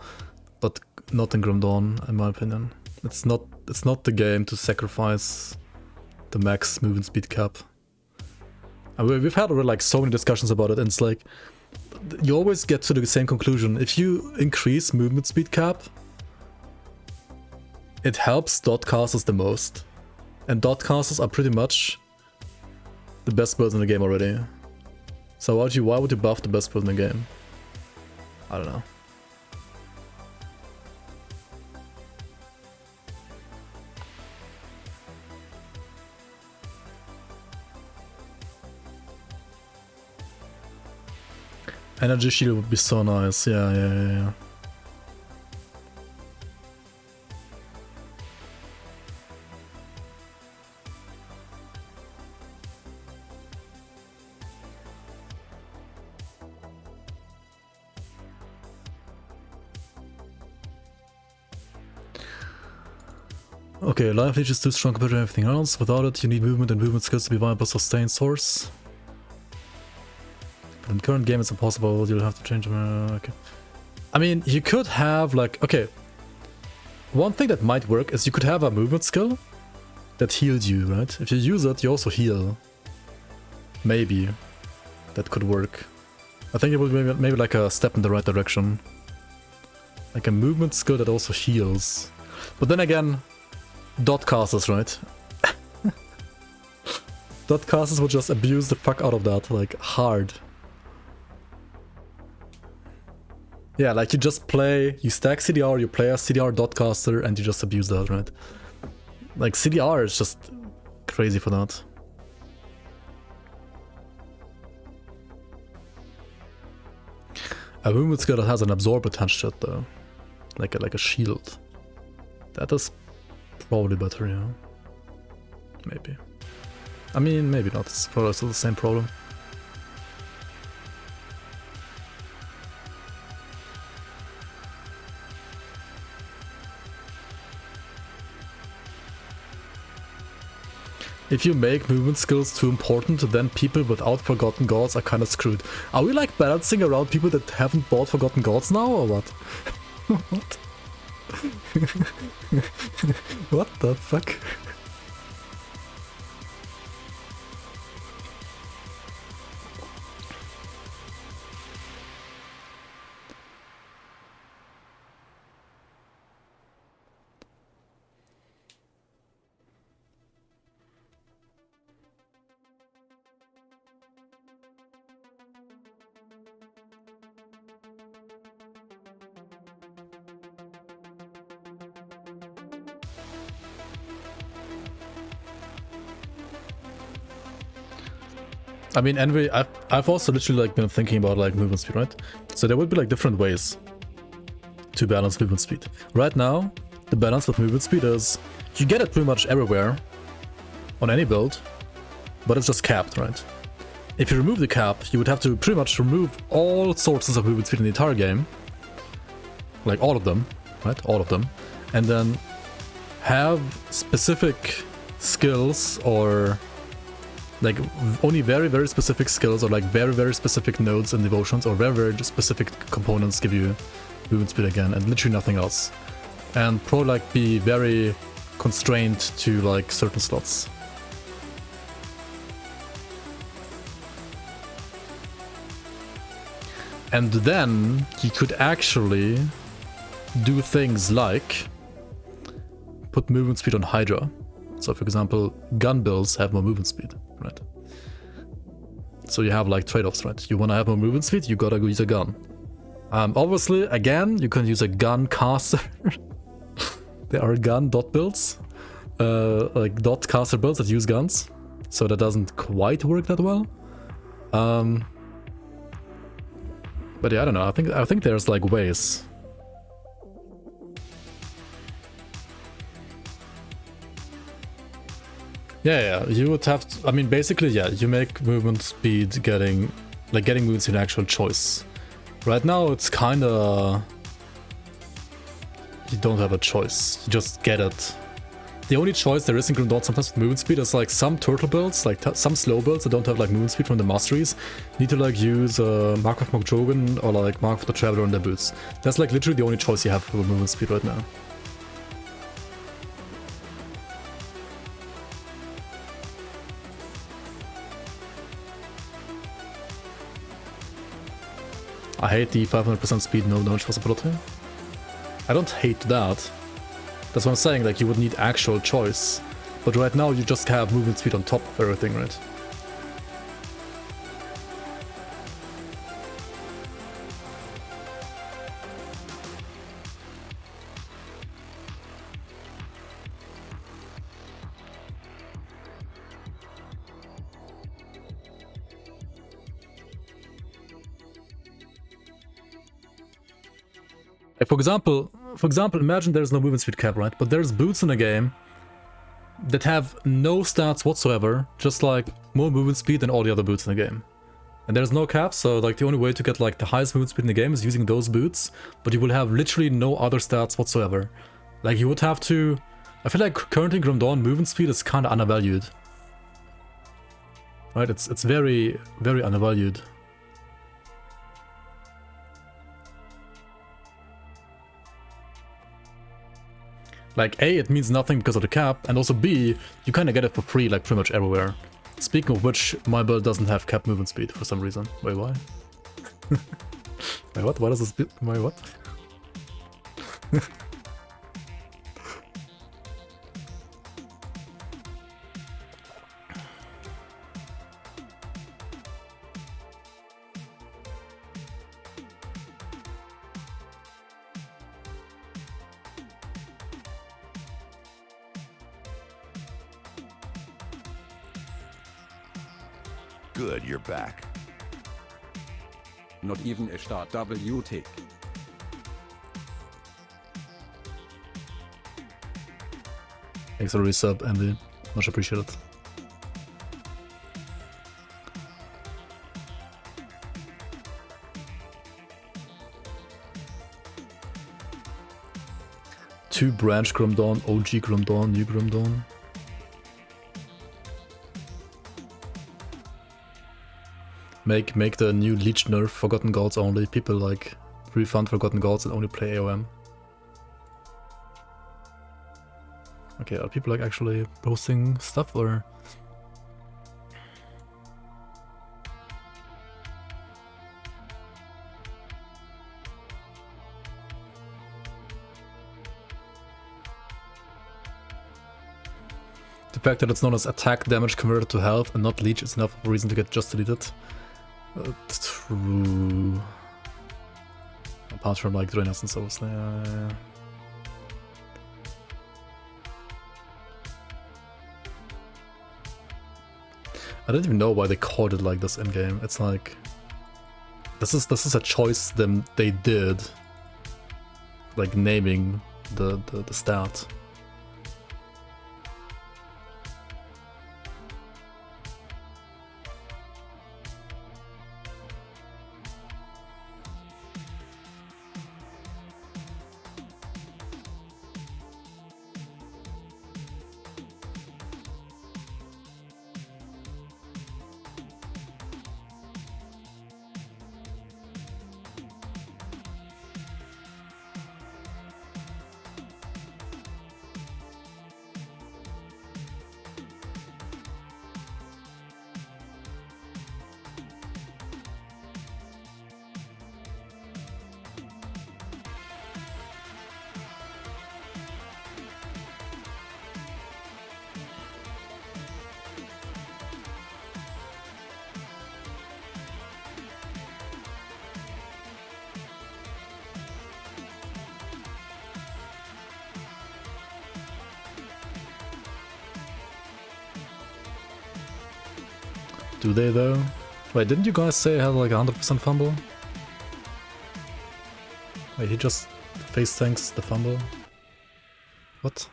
but not in Grundon, in my opinion. It's not the game to sacrifice the max movement speed cap. And we've had already like so many discussions about it, and it's like you always get to the same conclusion. If you increase movement speed cap, it helps dot casters the most, and dot casters are pretty much the best builds in the game already. So why would you buff the best build in the game? I don't know. Energy shield would be so nice. Yeah. Okay, life leech is too strong compared to everything else. Without it, you need movement and movement skills to be viable sustained source. But in the current game, it's impossible. You'll have to change. Okay. I mean, you could have like, okay. One thing that might work is you could have a movement skill that healed you, right? If you use it, you also heal. Maybe that could work. I think it would be maybe like a step in the right direction. Like a movement skill that also heals. But then again, dot casters, right? Dot casters would just abuse the fuck out of that, like hard. Yeah, like you just play, you stack CDR, you play a CDR dot caster, and you just abuse that, right? Like CDR is just crazy for that. A movement skill that has an absorb attached to it though. Like a shield. That is probably better, yeah. Maybe. I mean, maybe not. It's probably still the same problem. If you make movement skills too important, then people without Forgotten Gods are kind of screwed. Are we like balancing around people that haven't bought Forgotten Gods now, or what? What? What the fuck? I mean, anyway, I've also literally like been thinking about like movement speed, right? So there would be like different ways to balance movement speed. Right now, the balance with movement speed is you get it pretty much everywhere on any build, but it's just capped, right? If you remove the cap, you would have to pretty much remove all sources of movement speed in the entire game, like all of them, right? All of them, and then have specific skills or like only very, very specific skills or like very, very specific nodes and devotions or very, very specific components give you movement speed again and literally nothing else. And probably like be very constrained to like certain slots. And then you could actually do things like put movement speed on Hydra. So for example, gun builds have more movement speed, right? So you have like trade-offs, right? You want to have more movement speed, you gotta use a gun. Obviously, again, you can use a gun caster There are gun dot builds, like dot caster builds that use guns, so that doesn't quite work that well. But yeah, I don't know. I think there's like ways. Yeah, you would have to, I mean, basically, yeah, you make movement speed getting movement speed an actual choice. Right now, it's kinda... You don't have a choice, you just get it. The only choice there is in Grim Dawn sometimes with movement speed is like some turtle builds, like some slow builds that don't have like movement speed from the masteries, need to like use Mark of Mokjogen or like Mark of the Traveler in their boots. That's like literally the only choice you have for movement speed right now. I hate the 500% speed no damage possibility. I don't hate that. That's what I'm saying, like you would need actual choice. But right now you just have movement speed on top of everything, right? Like for example, imagine there's no movement speed cap, right? But there's boots in the game that have no stats whatsoever, just like more movement speed than all the other boots in the game. And there's no cap, so like the only way to get like the highest movement speed in the game is using those boots, but you will have literally no other stats whatsoever. Like you would have to... I feel like currently in Grim Dawn, movement speed is kind of undervalued. Right? It's very, very undervalued. Like A, it means nothing because of the cap, and also B, you kind of get it for free like pretty much everywhere. Speaking of which, my build doesn't have cap movement speed for some reason. Wait, why? Wait, what? Why does this... Wait, what? Good, you're back. Not even a start W tick. Thanks for the resub, Andy. Much appreciated. Two branch Grim Dawn, OG Grim Dawn, new Grim Dawn. Make the new leech nerf Forgotten Gods only. People like refund Forgotten Gods and only play AOM. Okay, are people like actually posting stuff or? The fact that it's known as attack damage converted to health and not leech is enough of a reason to get just deleted. True. Apart from like the Renaissance, obviously. Yeah. I don't even know why they called it like this in game. It's like this is a choice they did, like naming the stat. Do they though? Wait, didn't you guys say I had like 100% fumble? Wait, he just face tanks the fumble? What?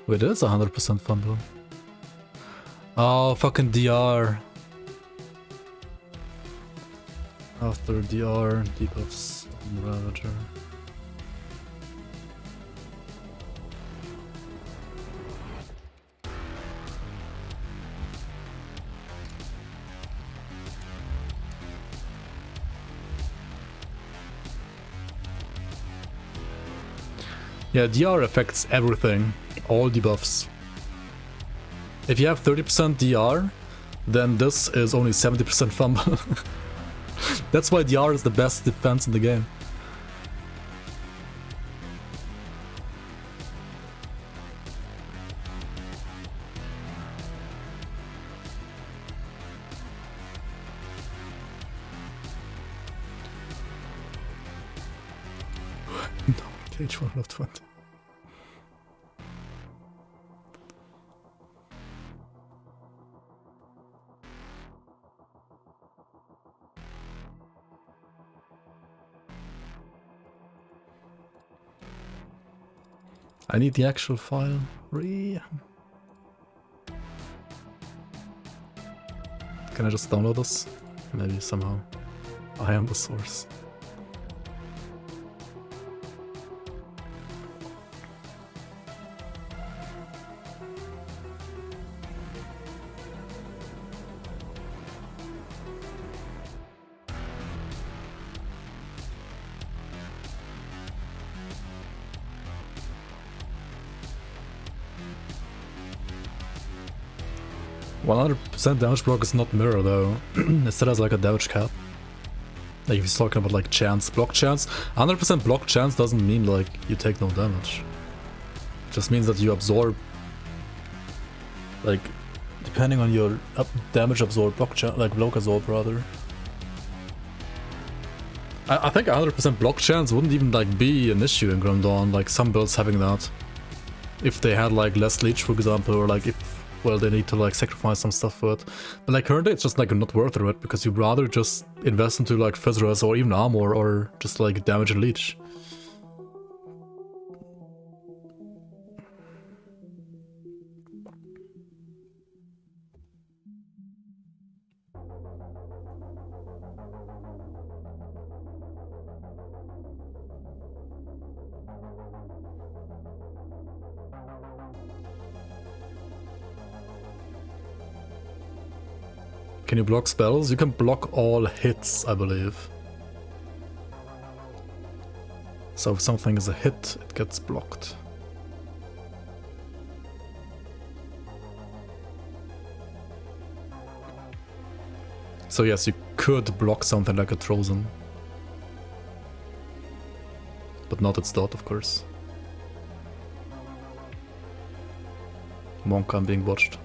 Wait, it is 100% fumble. Oh, fucking DR. After DR, debuffs on Ravager. Yeah, DR affects everything. All debuffs. If you have 30% DR, then this is only 70% fumble. That's why DR is the best defense in the game. No, page 1 of 20. I need the actual file. Can I just download this? Maybe somehow. I am the source. %100% damage block is not mirror though. It still has like a damage cap. Like if he's talking about like chance, block chance. 100% block chance doesn't mean like you take no damage. It just means that you absorb, like depending on your damage absorb, block chance, like block absorb rather. I think 100% block chance wouldn't even like be an issue in Grim Dawn, like some builds having that. If they had like less leech for example, or like if, well, they need to like sacrifice some stuff for it. But like currently it's just like not worth it, right? Because you'd rather just invest into like Fizz or even armor or just like damage and leech. Can you block spells? You can block all hits, I believe. So if something is a hit, it gets blocked. So yes, you could block something like a Trozen. But not its dot, of course. Monk, I'm being watched.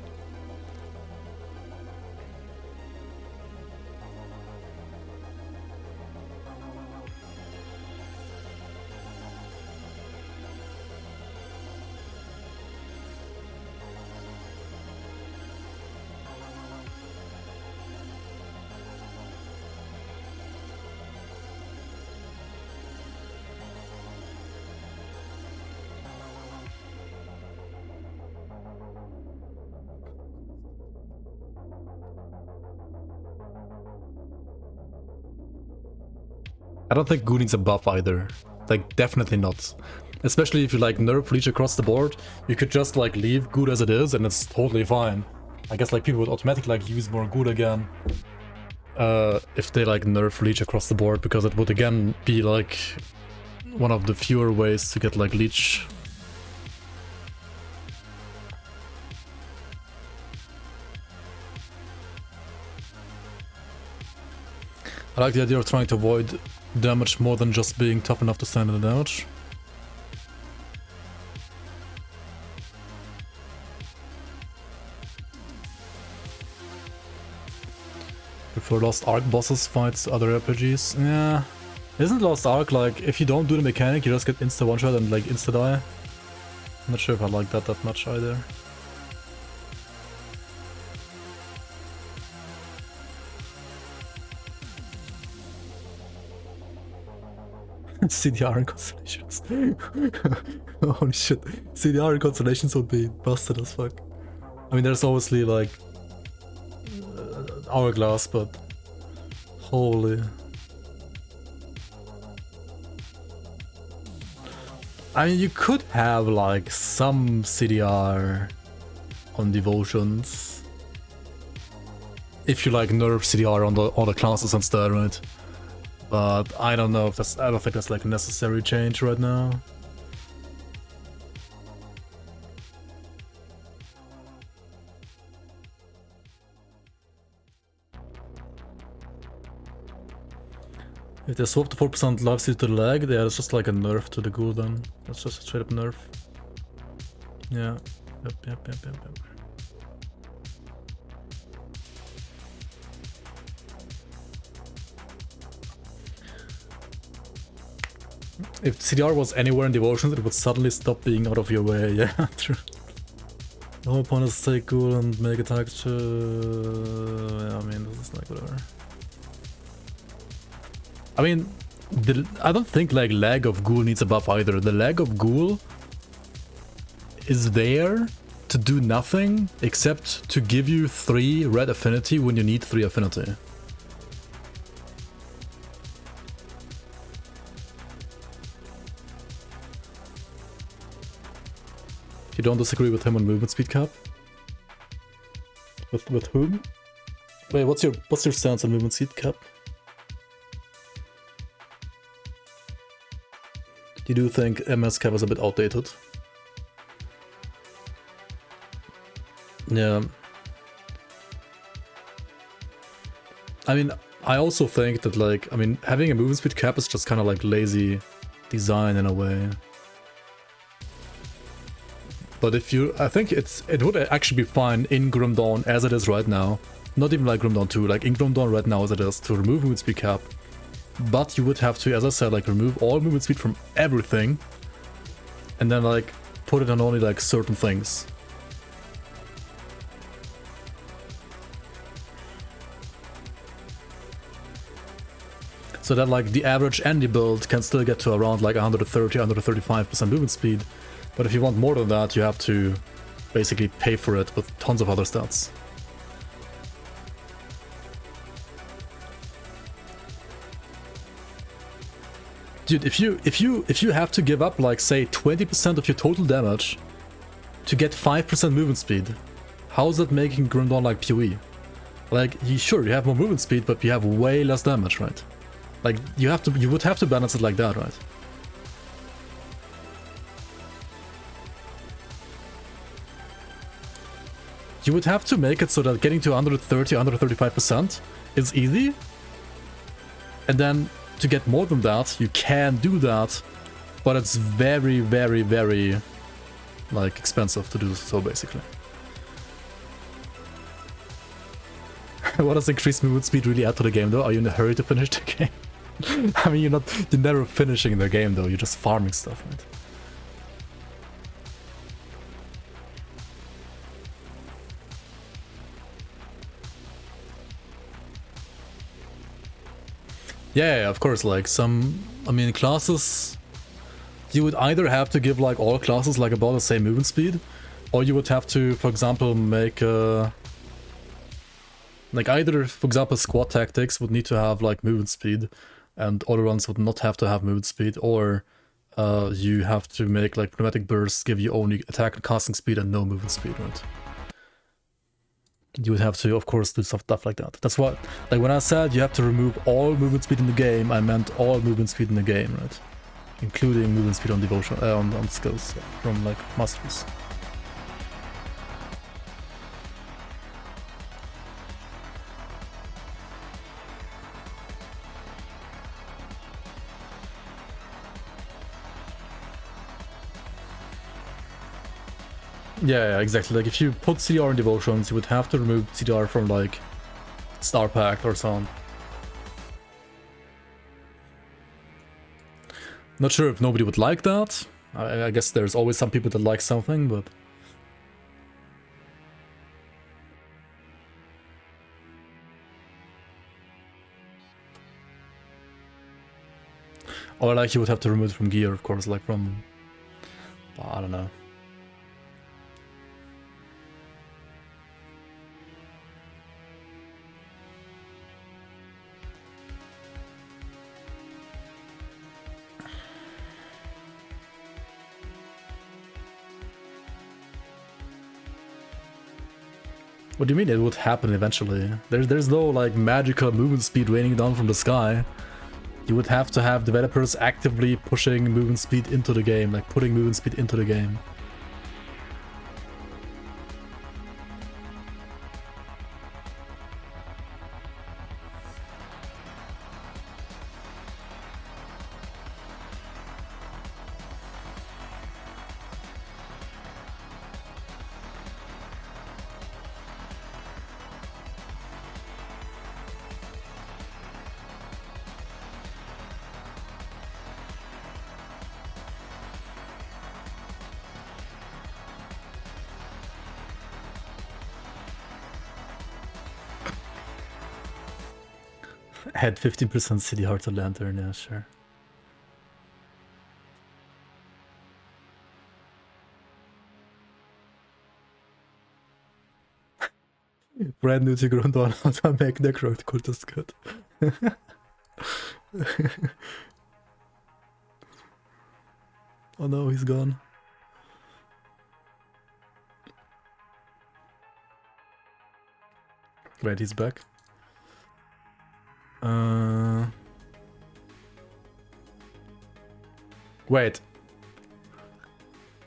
I don't think Goo needs a buff either. Like, definitely not. Especially if you like nerf leech across the board, you could just like leave Goo as it is and it's totally fine. I guess like people would automatically like use more Goo again. If they like nerf leech across the board, because it would again be like one of the fewer ways to get like leech. I like the idea of trying to avoid damage more than just being tough enough to stand in the damage. Prefer Lost Ark bosses fights other RPGs? Yeah. Isn't Lost Ark like, if you don't do the mechanic, you just get insta one-shot and like insta-die? I'm not sure if I like that much either. CDR and constellations. Holy shit. CDR and constellations would be busted as fuck. I mean, there's obviously like Hourglass, but holy. I mean, you could have like some CDR on devotions if you like nerf CDR on the classes instead, right? But I don't know if that's, I don't think that's like a necessary change right now. If they swap the 4% lifesteal to the lag, yeah, it's just like a nerf to the cooldown. That's just a straight up nerf. Yeah. Yep. If CDR was anywhere in devotions, it would suddenly stop being out of your way. Yeah, true. The whole point is to stay cool and make attacks to... Yeah, I mean, this is like whatever. I mean, I don't think like lag of ghoul needs a buff either. The lag of ghoul is there to do nothing except to give you 3 red affinity when you need 3 affinity. You don't disagree with him on movement speed cap? With whom? Wait, what's your stance on movement speed cap? You do think MS cap is a bit outdated? Yeah. I mean, I also think that like, I mean, having a movement speed cap is just kind of like lazy design in a way. But if you, I think it would actually be fine in Grim Dawn as it is right now. Not even like Grim Dawn 2, like in Grim Dawn right now as it is, to remove movement speed cap. But you would have to, as I said, like remove all movement speed from everything. And then like put it on only like certain things. So that like the average Andy build can still get to around like 130, 135% movement speed. But if you want more than that, you have to basically pay for it with tons of other stats. Dude, if you have to give up like say 20% of your total damage to get 5% movement speed, how is that making Grim Dawn like PoE? Like, sure, you have more movement speed, but you have way less damage, right? Like, you would have to balance it like that, right? You would have to make it so that getting to 130, 135% is easy. And then to get more than that, you can do that, but it's very, very, very like expensive to do so, basically. What does increased movement speed really add to the game, though? Are you in a hurry to finish the game? I mean, you're never finishing the game, though. You're just farming stuff, right? Yeah, of course, like some, I mean, classes, you would either have to give like all classes like about the same movement speed, or you would have to, for example, make like either, for example, squad tactics would need to have like movement speed, and other ones would not have to have movement speed, or you have to make like pneumatic bursts give you only attack and casting speed and no movement speed, right? You would have to, of course, do stuff like that. That's what, like when I said you have to remove all movement speed in the game, I meant all movement speed in the game, right? Including movement speed on devotion, on skills from like masteries. Yeah, exactly. Like if you put CDR in devotions, you would have to remove CDR from like Star Pact or something. Not sure if nobody would like that. I guess there's always some people that like something, but... Or like you would have to remove it from gear, of course, like from... I don't know. What do you mean it would happen eventually? There's no like magical movement speed raining down from the sky. You would have to have developers actively pushing movement speed into the game, like putting movement speed into the game. Had 15% City Heart to Lantern, yeah, sure. Brand new to Grundon, how to make Necro Cultist good. Oh no, he's gone. Wait, he's back. Wait.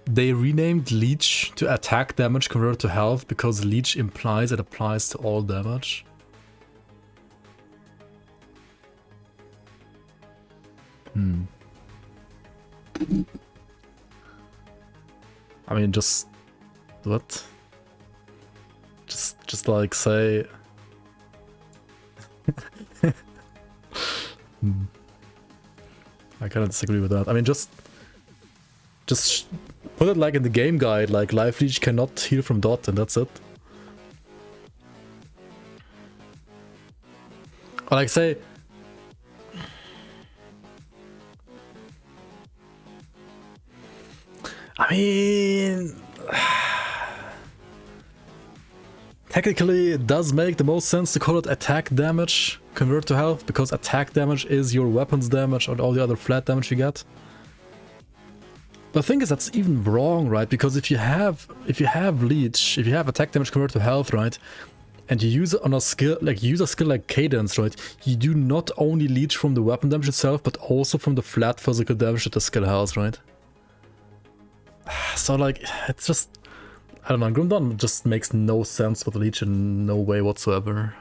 They renamed Leech to attack damage converted to health because Leech implies it applies to all damage. I mean, just... what? Just like say... I kind of disagree with that. I mean, just put it like in the game guide, like Life Leech cannot heal from dot, and that's it. Or like say... I mean... technically, it does make the most sense to call it attack damage convert to health, because attack damage is your weapons damage or all the other flat damage you get. The thing is, that's even wrong, right? Because if you have leech, if you have attack damage convert to health, right, and you use it on a skill, like use a skill like cadence, right, you do not only leech from the weapon damage itself, but also from the flat physical damage that the skill has, right? So like, it's just, I don't know, Grimdawn just makes no sense with leech in no way whatsoever.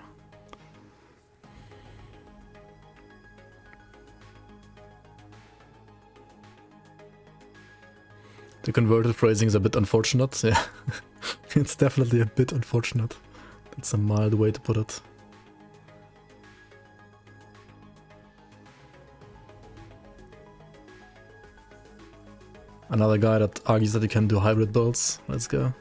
The converted phrasing is a bit unfortunate, yeah. It's definitely a bit unfortunate. That's a mild way to put it. Another guy that argues that you can do hybrid builds. Let's go.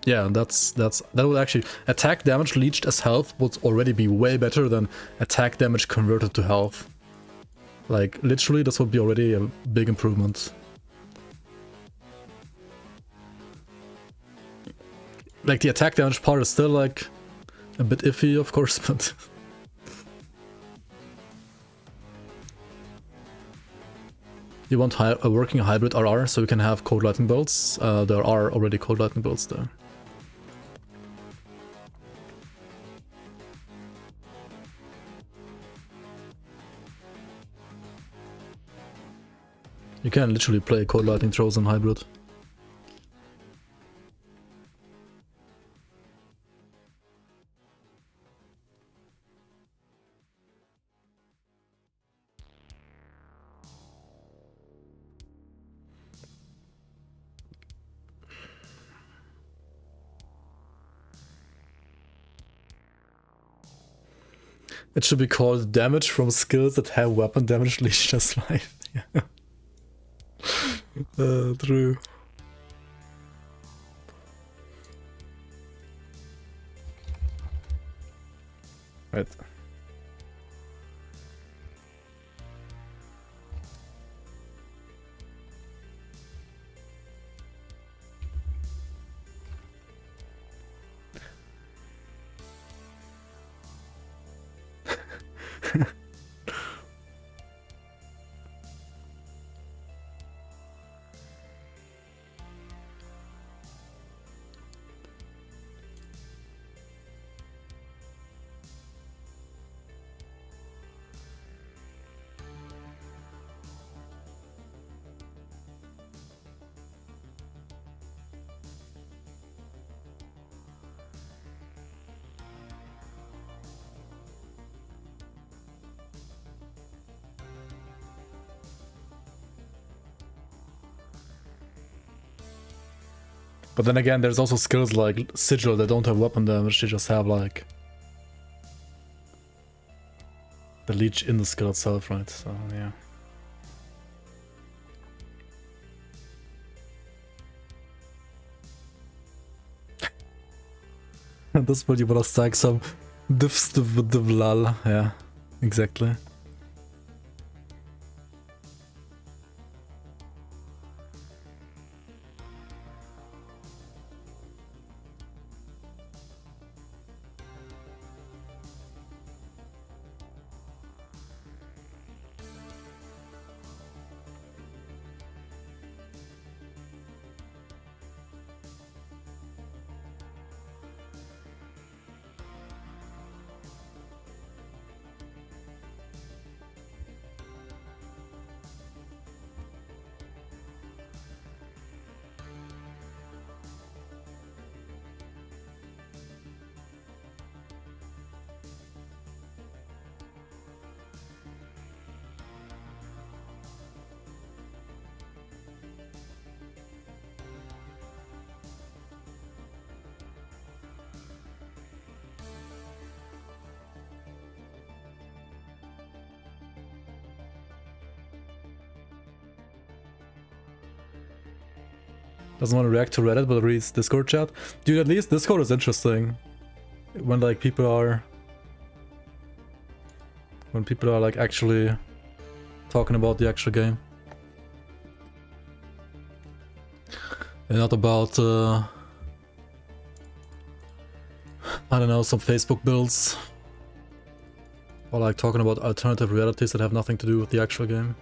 Yeah, that would actually... attack damage leeched as health would already be way better than attack damage converted to health. Like, literally, this would be already a big improvement. Like, the attack damage part is still, like, a bit iffy, of course, but... You want a working hybrid RR, so you can have cold lightning bolts. There are already cold lightning bolts there. You can literally play cold lightning throws on hybrid. It should be called damage from skills that have weapon damage leech just life. Yeah. True. Right. But then again, there's also skills like Sigil that don't have weapon damage, they just have like the leech in the skill itself, right? So yeah. This build you wanna stack some div, yeah, exactly. Doesn't want to react to Reddit, but reads Discord chat. Dude, at least Discord is interesting. When like people are like actually talking about the actual game. And not about I don't know, some Facebook builds. Or like talking about alternative realities that have nothing to do with the actual game.